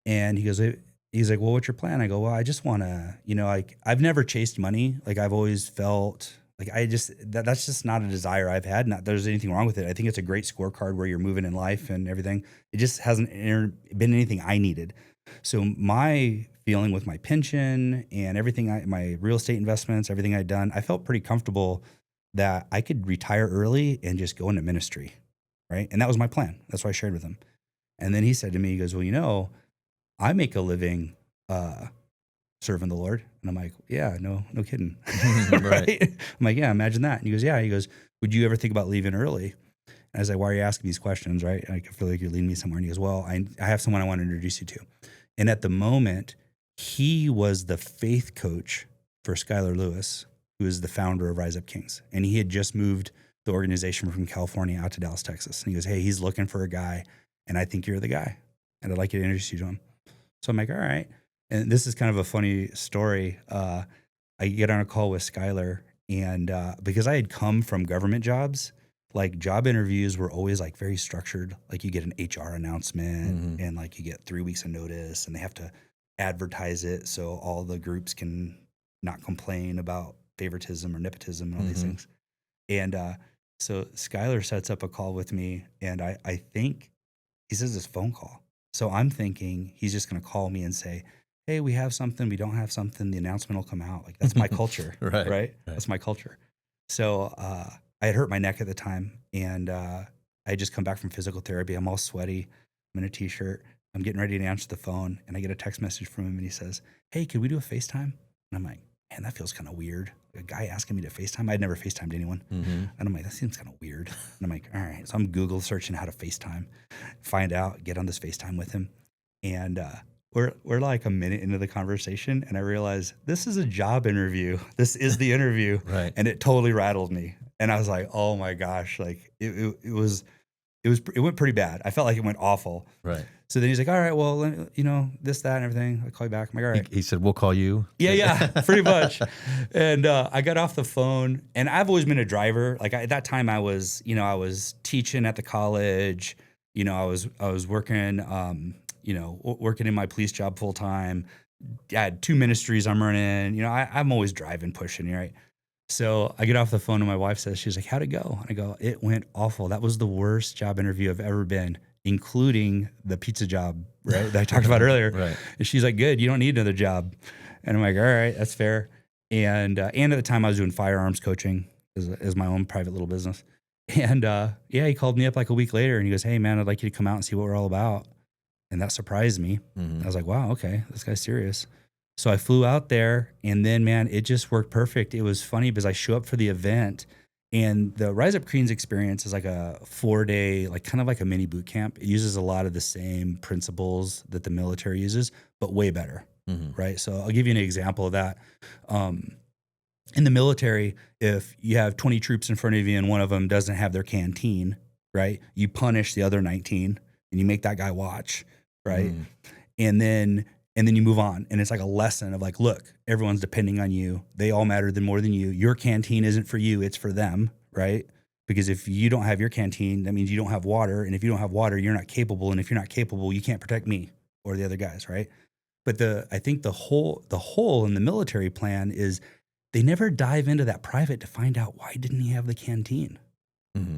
And he's like, well, what's your plan? I go, well, I just want to, like, I've never chased money. Like, I've always felt like that's just not a desire I've had. Not that there's anything wrong with it. I think it's a great scorecard where you're moving in life and everything. It just hasn't been anything I needed. So my feeling with my pension and everything, my real estate investments, everything I'd done, I felt pretty comfortable that I could retire early and just go into ministry, right? And that was my plan. That's what I shared with him. And then he said to me, he goes, well, I make a living serving the Lord. And I'm like, yeah, no kidding. Right? I'm like, yeah, imagine that. And he goes, yeah. He goes, would you ever think about leaving early? And I was like, why are you asking these questions, right? I feel like you're leading me somewhere. And he goes, well, I have someone I want to introduce you to. And at the moment, he was the faith coach for Skylar Lewis, who is the founder of Rise Up Kings. And he had just moved the organization from California out to Dallas, Texas. And he goes, hey, he's looking for a guy, and I think you're the guy, and I'd like you to introduce you to him. So I'm like, all right. And this is kind of a funny story. I get on a call with Skylar, and because I had come from government jobs, like job interviews were always like very structured. Like, you get an HR announcement and like you get 3 weeks of notice, and they have to advertise it so all the groups can not complain about favoritism or nepotism and all these things. And so Skylar sets up a call with me, and I think he says this phone call. So I'm thinking he's just going to call me and say, hey, we have something, we don't have something, the announcement will come out. Like, that's my culture, right? That's my culture. So I had hurt my neck at the time, and I had just come back from physical therapy. I'm all sweaty. I'm in a t-shirt. I'm getting ready to answer the phone, and I get a text message from him, and he says, hey, could we do a FaceTime? And I'm like, man, that feels kind of weird. A guy asking me to FaceTime. I'd never FaceTimed anyone. And I'm like, that seems kind of weird. And I'm like, all right. So I'm Google searching how to FaceTime, find out, get on this FaceTime with him. And we're like a minute into the conversation, and I realize this is a job interview. This is the interview.
Right.
And it totally rattled me. And I was like, oh my gosh, like it went pretty bad. I felt like it went awful.
Right.
So then he's like, all right, well, this, that, and everything. I'll call you back. I'm like, all right.
He said, we'll call you.
Yeah, pretty much. And I got off the phone, and I've always been a driver. Like at that time I was teaching at the college. I was working, working in my police job full time. I had 2 ministries I'm running. I'm always driving, pushing, right? So I get off the phone, and my wife says, she's like, how'd it go? And I go, it went awful. That was the worst job interview I've ever been, including the pizza job, right, that I talked about earlier.
Right.
And she's like, good, you don't need another job. And I'm like, all right, that's fair. And at the time I was doing firearms coaching as my own private little business. And he called me up like a week later, and he goes, hey man, I'd like you to come out and see what we're all about. And that surprised me. I was like, wow, okay, this guy's serious. So I flew out there, and then, man, it just worked perfect. It was funny because I show up for the event, and the Rise Up Creans experience is like a 4-day, like kind of like a mini boot camp. It uses a lot of the same principles that the military uses, but way better, right? So I'll give you an example of that. In the military, if you have 20 troops in front of you and one of them doesn't have their canteen, right, you punish the other 19, and you make that guy watch, right? And then you move on. And it's like a lesson of like, look, everyone's depending on you. They all matter more than you. Your canteen isn't for you, it's for them, right? Because if you don't have your canteen, that means you don't have water. And if you don't have water, you're not capable. And if you're not capable, you can't protect me or the other guys, right? But I think the hole in the military plan is they never dive into that private to find out, why didn't he have the canteen?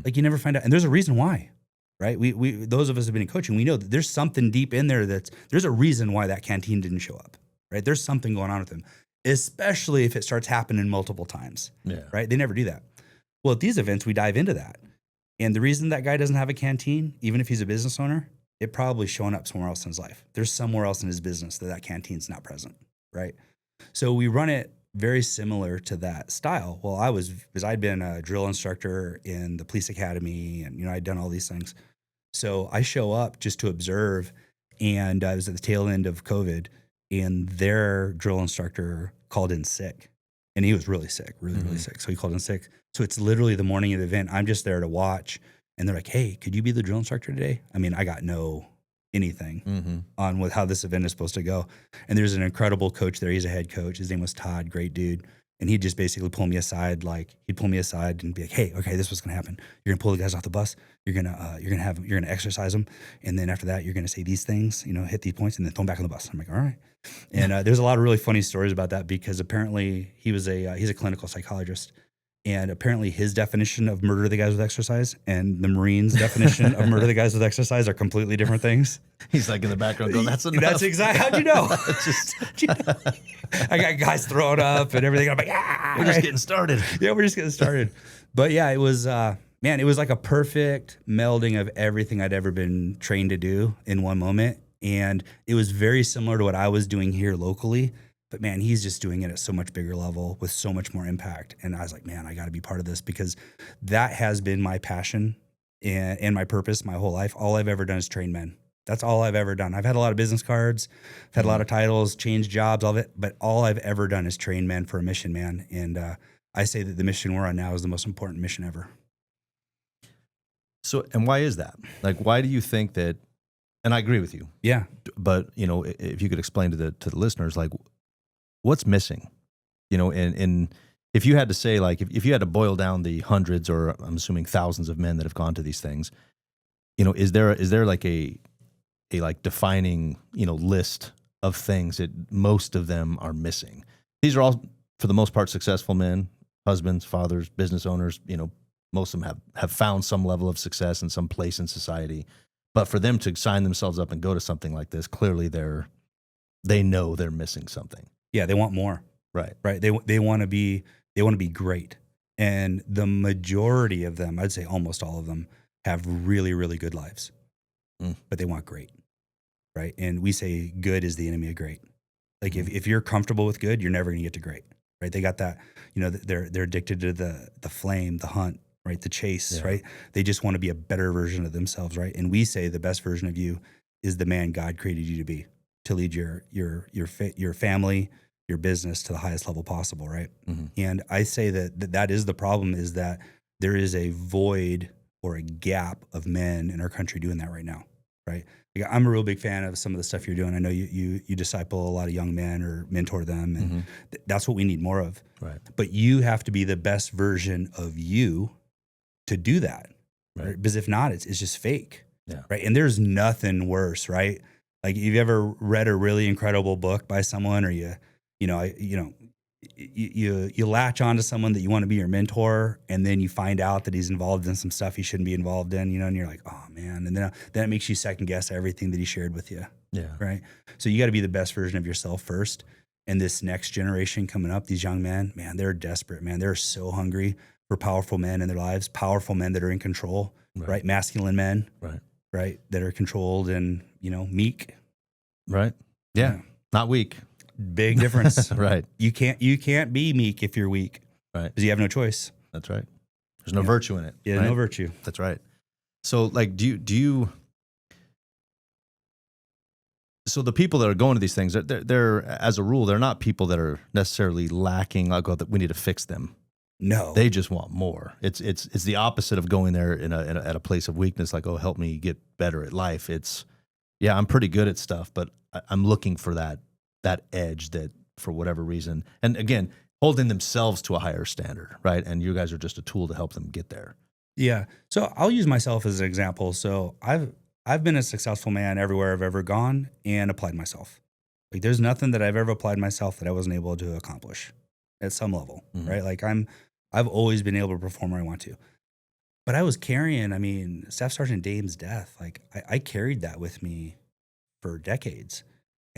Like, you never find out. And there's a reason why. Right? We those of us who have been in coaching, we know that there's something deep in there there's a reason why that canteen didn't show up, right? There's something going on with them, especially if it starts happening multiple times, right? They never do that. Well, at these events, we dive into that. And the reason that guy doesn't have a canteen, even if he's a business owner, it probably showing up somewhere else in his life. There's somewhere else in his business that canteen's not present, right? So we run it very similar to that style. Well, because I'd been a drill instructor in the police academy, and I'd done all these things. So I show up just to observe, and I was at the tail end of COVID, and their drill instructor called in sick, and he was really sick, really sick. So he called in sick. So it's literally the morning of the event. I'm just there to watch, and they're like, hey, could you be the drill instructor today? I mean, I got no anything on with how this event is supposed to go. And there's an incredible coach there. He's a head coach. His name was Todd, great dude. And he'd just basically pull me aside, and be like, hey, okay, this is what's gonna happen. You're gonna pull the guys off the bus. You're gonna exercise them. And then after that, you're gonna say these things, hit these points, and then throw them back on the bus. I'm like, all right. And there's a lot of really funny stories about that, because apparently he's a clinical psychologist. And apparently his definition of murder the guys with exercise and the Marines' definition of murder the guys with exercise are completely different things.
He's like in the background going, that's enough.
That's exactly, how'd you know? I got guys throwing up and everything. I'm like,
we're just getting started.
Yeah, we're just getting started. But yeah, it was, it was like a perfect melding of everything I'd ever been trained to do in one moment. And it was very similar to what I was doing here locally. But man, he's just doing it at so much bigger level with so much more impact. And I was like, man, I got to be part of this, because that has been my passion and my purpose my whole life. All I've ever done is train men. That's all I've ever done. I've had a lot of business cards, I've had a lot of titles, changed jobs, all of it. But all I've ever done is train men for a mission, man. And I say that the mission we're on now is the most important mission ever.
So, and why is that? Like, why do you think that, and I agree with you.
Yeah.
But, if you could explain to the listeners, like, what's missing, and if you had to say, like, if you had to boil down the hundreds, or I'm assuming thousands of men that have gone to these things, is there like a like defining, list of things that most of them are missing? These are all, for the most part, successful men, husbands, fathers, business owners, most of them have found some level of success in some place in society. But for them to sign themselves up and go to something like this, clearly they know they're missing something.
Yeah, they want more.
Right.
Right. They want to be great. And the majority of them, I'd say almost all of them, have really, really good lives. But they want great. Right. And we say good is the enemy of great. Like if you're comfortable with good, you're never going to get to great. Right. They got that, they're addicted to the flame, the hunt, right? The chase, right? They just want to be a better version of themselves. Right. And we say the best version of you is the man God created you to be, to lead your family, your business to the highest level possible. Right. And I say that is the problem, is that there is a void or a gap of men in our country doing that right now. Right. Like, I'm a real big fan of some of the stuff you're doing. I know you disciple a lot of young men or mentor them, and that's what we need more of. Right. But you have to be the best version of you to do that. Right. Because if not, it's just fake. Yeah. Right. And there's nothing worse, right? Like, you've ever read a really incredible book by someone, or you latch onto someone that you want to be your mentor, and then you find out that he's involved in some stuff he shouldn't be involved in, and you're like, oh man. And then it makes you second guess everything that he shared with you. Yeah. Right. So you got to be the best version of yourself first. And this next generation coming up, these young men, man, they're desperate, man. They're so hungry for powerful men in their lives, powerful men that are in control, right? Masculine men, right? That are controlled and, meek.
Right. Yeah. Not weak.
Big difference.
Right.
You can't be meek if you're weak. Right. Because you have no choice.
That's right. There's no virtue in it.
Yeah,
right?
No virtue.
That's right. So like, do you so the people that are going to these things, they're as a rule, they're not people that are necessarily lacking, like, oh, that we need to fix them.
No.
They just want more. It's the opposite of going there at a place of weakness, like, oh, help me get better at life. It's, yeah, I'm pretty good at stuff, but I'm looking for that edge that, for whatever reason, and again, holding themselves to a higher standard, right? And you guys are just a tool to help them get there.
Yeah. So I'll use myself as an example. So I've been a successful man everywhere I've ever gone and applied myself. Like, there's nothing that I've ever applied myself that I wasn't able to accomplish at some level, right? Like, I've always been able to perform where I want to. But I was carrying, Staff Sergeant Dame's death, like I carried that with me for decades.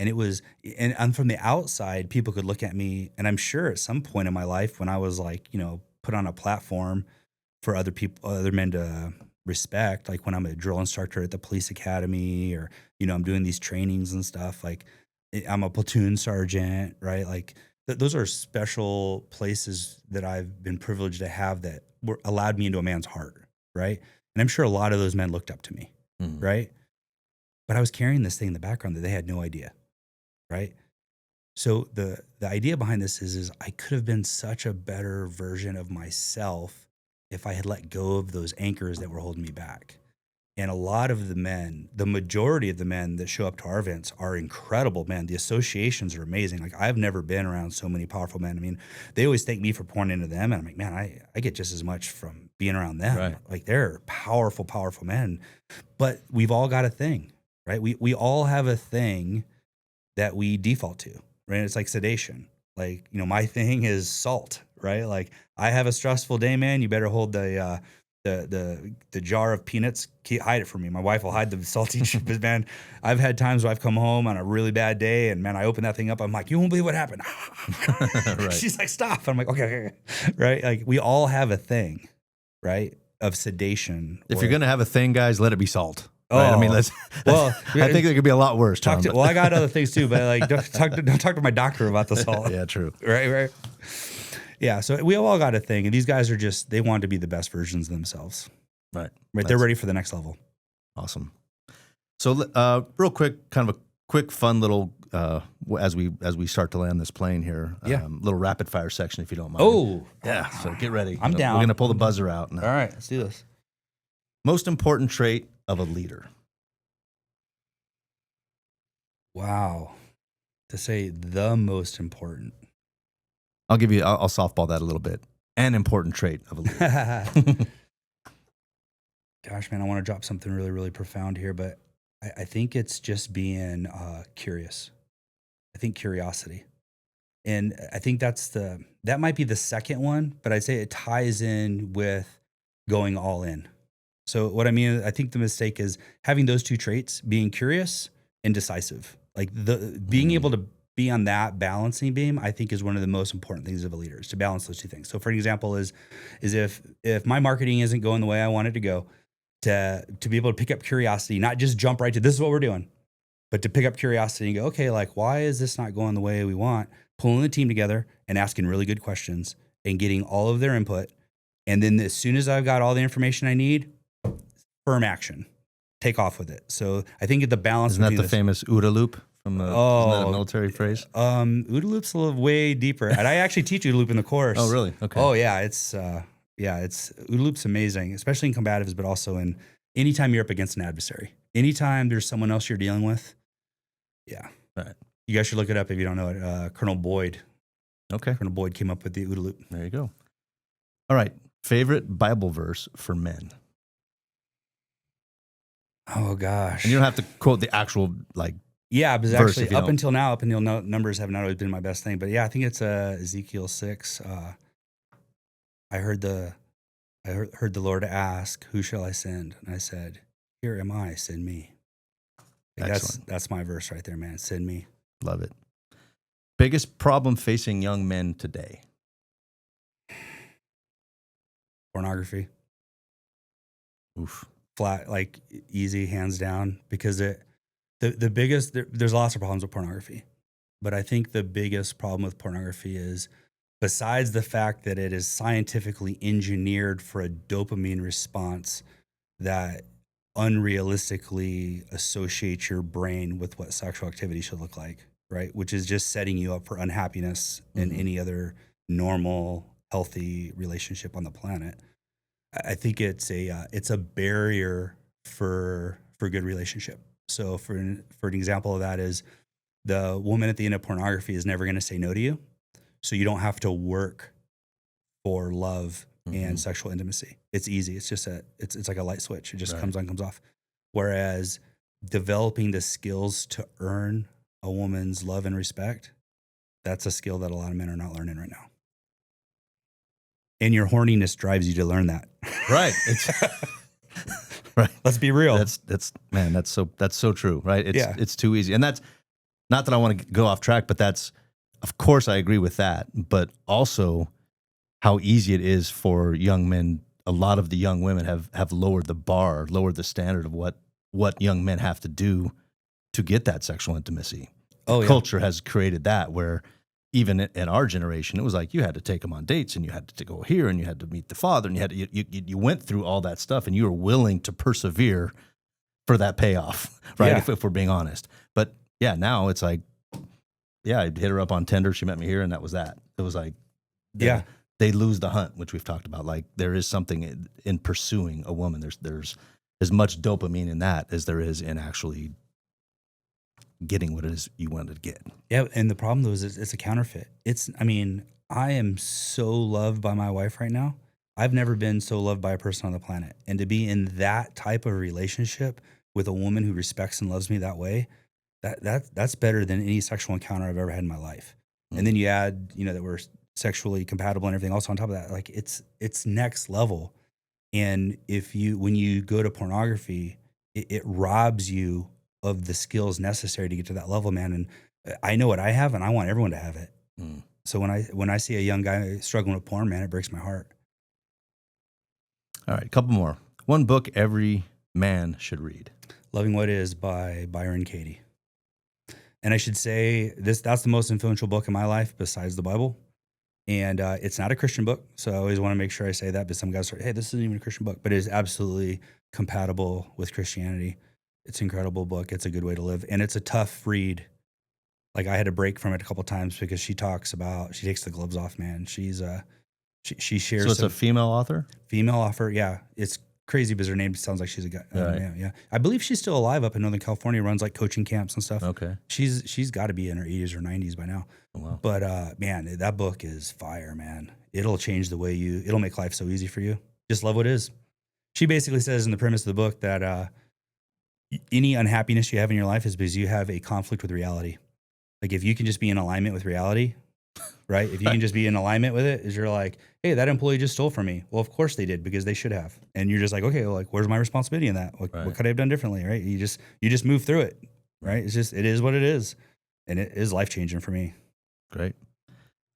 And it was, and I'm from the outside, people could look at me, and I'm sure at some point in my life when I was like, put on a platform for other men to respect, like when I'm a drill instructor at the police academy, or, I'm doing these trainings and stuff, like I'm a platoon sergeant, right? Like those are special places that I've been privileged to have that allowed me into a man's heart, right? And I'm sure a lot of those men looked up to me, right? But I was carrying this thing in the background that they had no idea, right? So the idea behind this is I could have been such a better version of myself if I had let go of those anchors that were holding me back. And a lot of the men, the majority of the men that show up to our events are incredible, man. The associations are amazing. Like, I've never been around so many powerful men. They always thank me for pouring into them. And I'm like, man, I get just as much from being around them. Right. Like, they're powerful, powerful men. But we've all got a thing, right? We all have a thing that we default to, right? It's like sedation. Like, my thing is salt, right? Like, I have a stressful day, man. You better hold the jar of peanuts, hide it from me. My wife will hide the salty chips, man. I've had times where I've come home on a really bad day, and man, I open that thing up. I'm like, you won't believe what happened. Right. She's like, stop. I'm like, okay, right? Like, we all have a thing, right, of sedation.
If you're gonna have a thing, guys, let it be salt.
Oh,
right?
well,
I think there could be a lot worse. Tom,
I got other things too, but like, don't talk to my doctor about the salt.
Yeah, true.
Right. Yeah, so we all got a thing, and these guys are they want to be the best versions of themselves. Right. They're ready for the next level.
Awesome. So, real quick, kind of a quick, fun little as we start to land this plane here. Little rapid fire section, if you don't mind.
Oh,
yeah. So get ready.
I'm down.
We're gonna pull the buzzer out.
All right, let's do this.
Most important trait of a leader.
Wow. To say the most important.
I'll softball that a little bit. An important trait of a leader.
Gosh, man, I want to drop something really, really profound here, but I think it's just being curious. I think curiosity. And I think that might be the second one, but I'd say it ties in with going all in. So what I mean, I think the mistake is having those two traits, being curious and decisive. Like being able to be on that balancing beam, I think is one of the most important things of a leader, is to balance those two things. So for an example is if my marketing isn't going the way I want it to go, to be able to pick up curiosity, not just jump right to this is what we're doing, but to pick up curiosity and go, okay, like why is this not going the way we want? Pulling the team together and asking really good questions and getting all of their input. And then as soon as I've got all the information I need, firm action, take off with it. So I think the balance.
Isn't that the famous OODA loop from the isn't that a military phrase?
OODA loop's a little way deeper. And I actually teach OODA loop in the course.
Oh, really? Okay.
Oh yeah. It's OODA loop's amazing, especially in combatives, but also in anytime you're up against an adversary, anytime there's someone else you're dealing with. Yeah.
Right.
You guys should look it up if you don't know it. Colonel Boyd.
Okay.
Colonel Boyd came up with the OODA loop.
There you go. All right. Favorite Bible verse for men?
Oh gosh.
And you don't have to quote the actual
yeah, but
verse
actually up until now, numbers have not always been my best thing. But yeah, I think it's Ezekiel 6. I heard the Lord ask, "Who shall I send?" And I said, "Here am I, send me." Like that's my verse right there, man. Send me.
Love it. Biggest problem facing young men today?
Pornography.
Oof.
Flat, like easy, hands down, because the biggest, there's lots of problems with pornography, but I think the biggest problem with pornography is, besides the fact that it is scientifically engineered for a dopamine response that unrealistically associates your brain with what sexual activity should look like, right? Which is just setting you up for unhappiness in any other normal, healthy relationship on the planet. I think it's a barrier for good relationship. So for an example of that is, the woman at the end of pornography is never going to say no to you. So you don't have to work for love and sexual intimacy. It's easy. It's just it's like a light switch. It just comes on, comes off. Whereas developing the skills to earn a woman's love and respect, that's a skill that a lot of men are not learning right now. And your horniness drives you to learn that.
Right. Right.
Let's be real.
That's man, that's so true, right? It's too easy. And that's not that I want to go off track, but that's, of course I agree with that, but also how easy it is for young men. A lot of the young women have lowered the bar, lowered the standard of what young men have to do to get that sexual intimacy. Culture has created that, where even in our generation, it was like you had to take them on dates, and you had to go here, and you had to meet the father, and you went through all that stuff, and you were willing to persevere for that payoff, right?
Yeah.
If we're being honest. But yeah, now it's like, yeah, I hit her up on Tinder, she met me here, and that was that. It was like, they lose the hunt, which we've talked about. Like, there is something in pursuing a woman. There's as much dopamine in that as there is in actually getting what it is you wanted to get.
Yeah, and the problem though is it's a counterfeit. I am so loved by my wife right now. I've never been so loved by a person on the planet. And to be in that type of relationship with a woman who respects and loves me that way, that's better than any sexual encounter I've ever had in my life. And then you add, that we're sexually compatible and everything else on top of that. Like it's next level. And when you go to pornography, it robs you of the skills necessary to get to that level, man. And I know what I have, and I want everyone to have it. So when I see a young guy struggling with porn, man, it breaks my heart.
All right, a couple more. One book every man should read.
Loving What Is by Byron Katie. And I should say that's the most influential book in my life besides the Bible. And it's not a Christian book, so I always want to make sure I say that, because some guys say, hey, this isn't even a Christian book, but it is absolutely compatible with Christianity. It's an incredible book. It's a good way to live. And it's a tough read. Like, I had to break from it a couple of times because she takes the gloves off, man. She shares.
So it's a female author?
Female author, yeah. It's crazy because her name sounds like she's a guy.
Right.
Yeah. I believe she's still alive up in Northern California, runs like coaching camps and stuff.
Okay.
She's got to be in her 80s or 90s by now.
Oh, wow.
But man, that book is fire, man. It'll change the way it'll make life so easy for you. Just love what is. She basically says in the premise of the book that any unhappiness you have in your life is because you have a conflict with reality. Like, if you can just be in alignment with reality, right? If you can just be in alignment with it, is you're like, hey, that employee just stole from me. Well, of course they did because they should have. And you're just like, okay, well, like, where's my responsibility in that? What could I have done differently, right? You just move through it, right? It's just, it is what it is. And it is life-changing for me.
Great.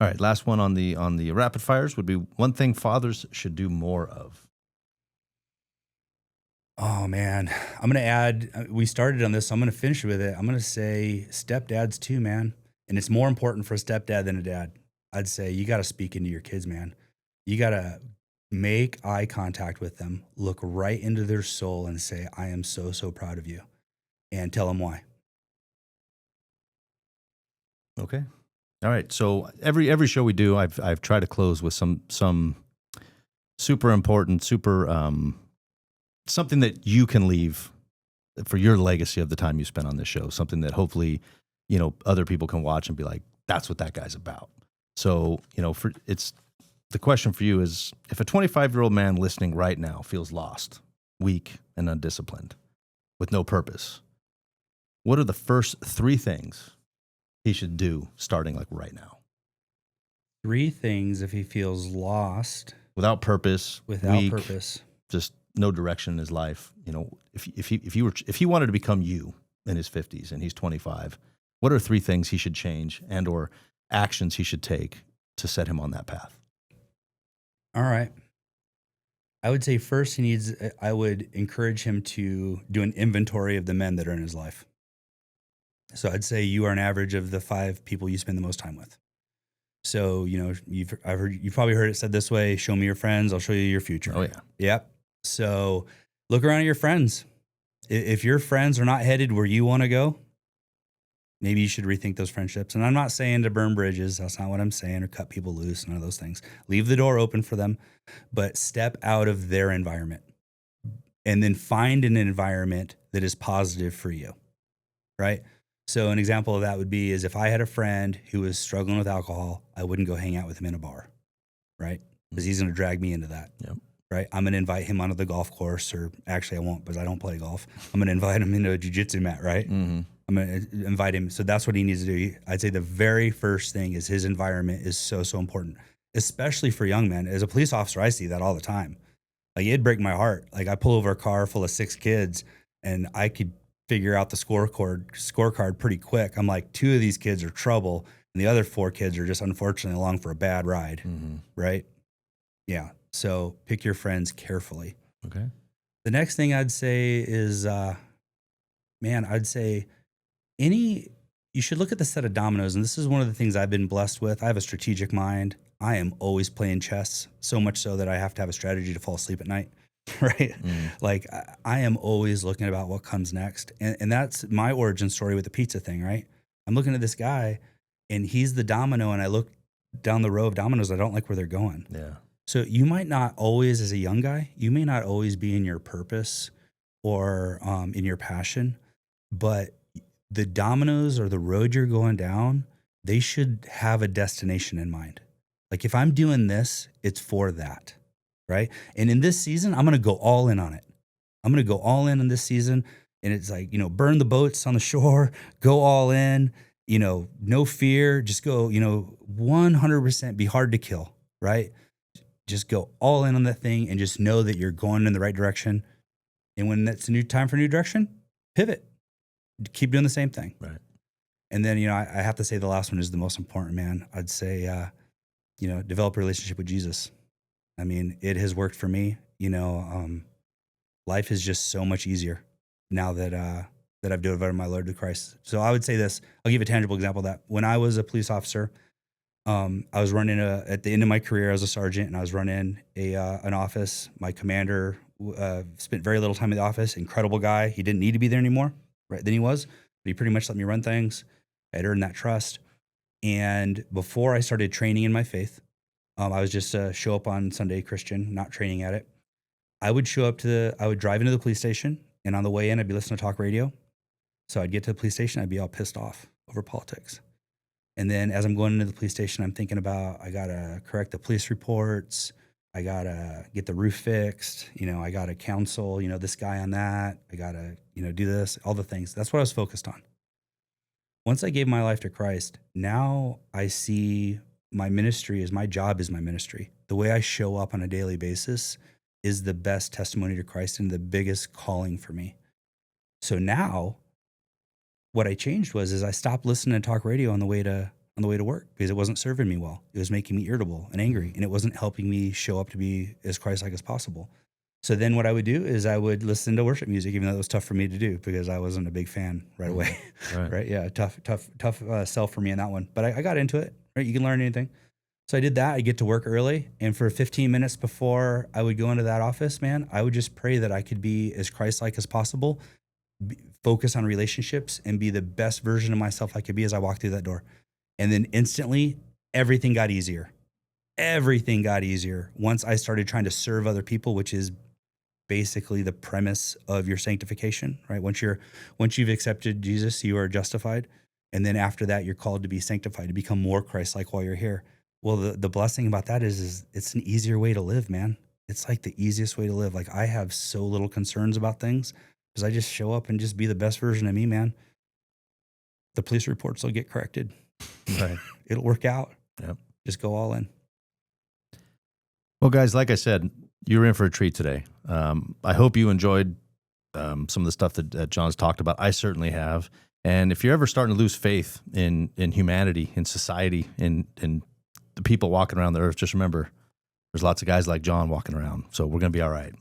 All right, last one on the rapid fires would be one thing fathers should do more of.
Oh man, I'm going to add, we started on this, so I'm going to finish with it. I'm going to say stepdads too, man. And it's more important for a stepdad than a dad. I'd say you got to speak into your kids, man. You got to make eye contact with them, look right into their soul and say, I am so, so proud of you, and tell them why.
Okay. All right. So every show we do, I've tried to close with some super important, something that you can leave for your legacy of the time you spent on this show. Something that hopefully, other people can watch and be like, that's what that guy's about. So, the question for you is, if a 25-year-old man listening right now feels lost, weak, and undisciplined, with no purpose, what are the first 3 things he should do starting like right now?
3 things if he feels lost,
without purpose, weak, just no direction in his life. If he wanted to become you in his 50s and he's 25, what are 3 things he should change and or actions he should take to set him on that path?
All right. I would say first I would encourage him to do an inventory of the men that are in his life. So I'd say you are an average of the 5 people you spend the most time with. So, you've probably heard it said this way: show me your friends, I'll show you your future.
Oh yeah.
Yep. So look around at your friends. If your friends are not headed where you want to go, maybe you should rethink those friendships. And I'm not saying to burn bridges. That's not what I'm saying, or cut people loose, none of those things. Leave the door open for them, but step out of their environment and then find an environment that is positive for you. Right? So an example of that would be is if I had a friend who was struggling with alcohol, I wouldn't go hang out with him in a bar, right? Because he's going to drag me into that, right? I'm going to invite him onto the golf course, or actually I won't because I don't play golf. I'm going to invite him into a jiu-jitsu mat, right? Mm-hmm. I'm going to invite him. So that's what he needs to do. I'd say the very first thing is his environment is so, so important, especially for young men. As a police officer, I see that all the time. Like, it'd break my heart. Like, I pull over a car full of 6 kids and I could figure out the scorecard pretty quick. I'm like, 2 of these kids are trouble, and the other 4 kids are just unfortunately along for a bad ride, right? Yeah. So pick your friends carefully.
Okay.
The next thing I'd say is, I'd say you should look at the set of dominoes, and this is one of the things I've been blessed with. I have a strategic mind. I am always playing chess, so much so that I have to have a strategy to fall asleep at night. Right? Like, I am always looking about what comes next. And that's my origin story with the pizza thing, right? I'm looking at this guy and he's the domino, and I look down the row of dominoes. I don't like where they're going.
Yeah.
So you might not always, as a young guy, you may not always be in your purpose or in your passion, but the dominoes or the road you're going down, they should have a destination in mind. Like, if I'm doing this, it's for that. Right. And in this season, I'm going to go all in on it. I'm going to go all in this season. And it's like, burn the boats on the shore, go all in, no fear, just go, 100% be hard to kill. Right. Just go all in on that thing and just know that you're going in the right direction. And when it's a new time for a new direction, pivot, keep doing the same thing.
Right.
And then, I have to say the last one is the most important, man. I'd say, develop a relationship with Jesus. I mean, it has worked for me. Life is just so much easier now that I've devoted my Lord to Christ. So I would say this. I'll give a tangible example of that. When I was a police officer, I was running at the end of my career as a sergeant, and I was running an office. My commander spent very little time in the office. Incredible guy. He didn't need to be there anymore, right? Then he was, but he pretty much let me run things. I'd earned that trust. And before I started training in my faith, I was just a show up on Sunday Christian, not training at it. I would drive into the police station, and on the way in, I'd be listening to talk radio. So I'd get to the police station, I'd be all pissed off over politics. And then as I'm going into the police station, I'm thinking about, I got to correct the police reports. I got to get the roof fixed. I got to counsel, this guy on that. I got to, do this, all the things. That's what I was focused on. Once I gave my life to Christ, now I see my job is my ministry. The way I show up on a daily basis is the best testimony to Christ and the biggest calling for me. So now what I changed is I stopped listening to talk radio on the way to work because it wasn't serving me well. It was making me irritable and angry, and it wasn't helping me show up to be as Christ-like as possible. So then what I would do is I would listen to worship music, even though it was tough for me to do because I wasn't a big fan right away. Right? Yeah, tough sell for me in that one. But I got into it. Right? You can learn anything. So I did that. I get to work early, and for 15 minutes before I would go into that office, man, I would just pray that I could be as Christ-like as possible, focus on relationships, and be the best version of myself I could be as I walked through that door. And then instantly, everything got easier. Everything got easier once I started trying to serve other people, which is basically the premise of your sanctification, right? Once you've accepted Jesus, you are justified. And then after that, you're called to be sanctified, to become more Christ-like while you're here. Well, the blessing about that is it's an easier way to live, man. It's like the easiest way to live. Like I have so little concerns about things because I just show up and just be the best version of me, man. The police reports will get corrected.
Right.
It'll work out.
Yep.
Just go all in.
Well, guys, like I said, you're in for a treat today. I hope you enjoyed some of the stuff that Jon's talked about. I certainly have. And if you're ever starting to lose faith in humanity, in society, in the people walking around the earth, just remember, there's lots of guys like Jon walking around. So we're going to be all right.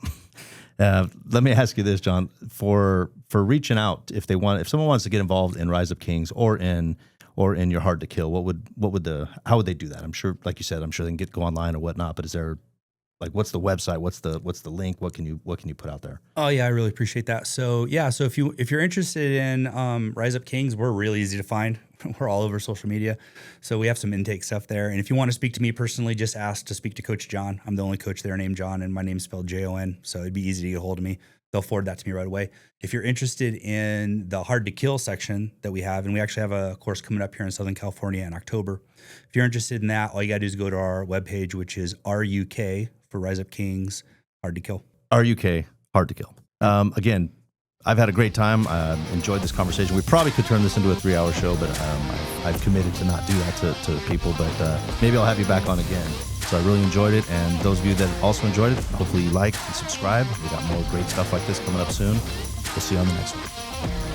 Let me ask you this, Jon, for reaching out, if someone wants to get involved in Rise Up Kings or in your Hard to Kill, how would they do that? I'm sure, like you said, I'm sure they can go online or whatnot, but is there, like, what's the website? What's the link? What can you put out there?
Oh yeah, I really appreciate that. So yeah, so if you're interested in Rise Up Kings, we're really easy to find. We're all over social media. So we have some intake stuff there. And if you want to speak to me personally, just ask to speak to Coach Jon. I'm the only coach there named Jon, and my name's spelled Jon. So it'd be easy to get a hold of me. They'll forward that to me right away. If you're interested in the Hard to Kill section that we have, and we actually have a course coming up here in Southern California in October. If you're interested in that, all you got to do is go to our webpage, which is RUK for Rise Up Kings, Hard to Kill.
RUK, Hard to Kill. Again, I've had a great time. Enjoyed this conversation. We probably could turn this into a 3-hour show, but I've committed to not do that to people. But maybe I'll have you back on again. So I really enjoyed it. And those of you that also enjoyed it, hopefully you like and subscribe. We got more great stuff like this coming up soon. We'll see you on the next one.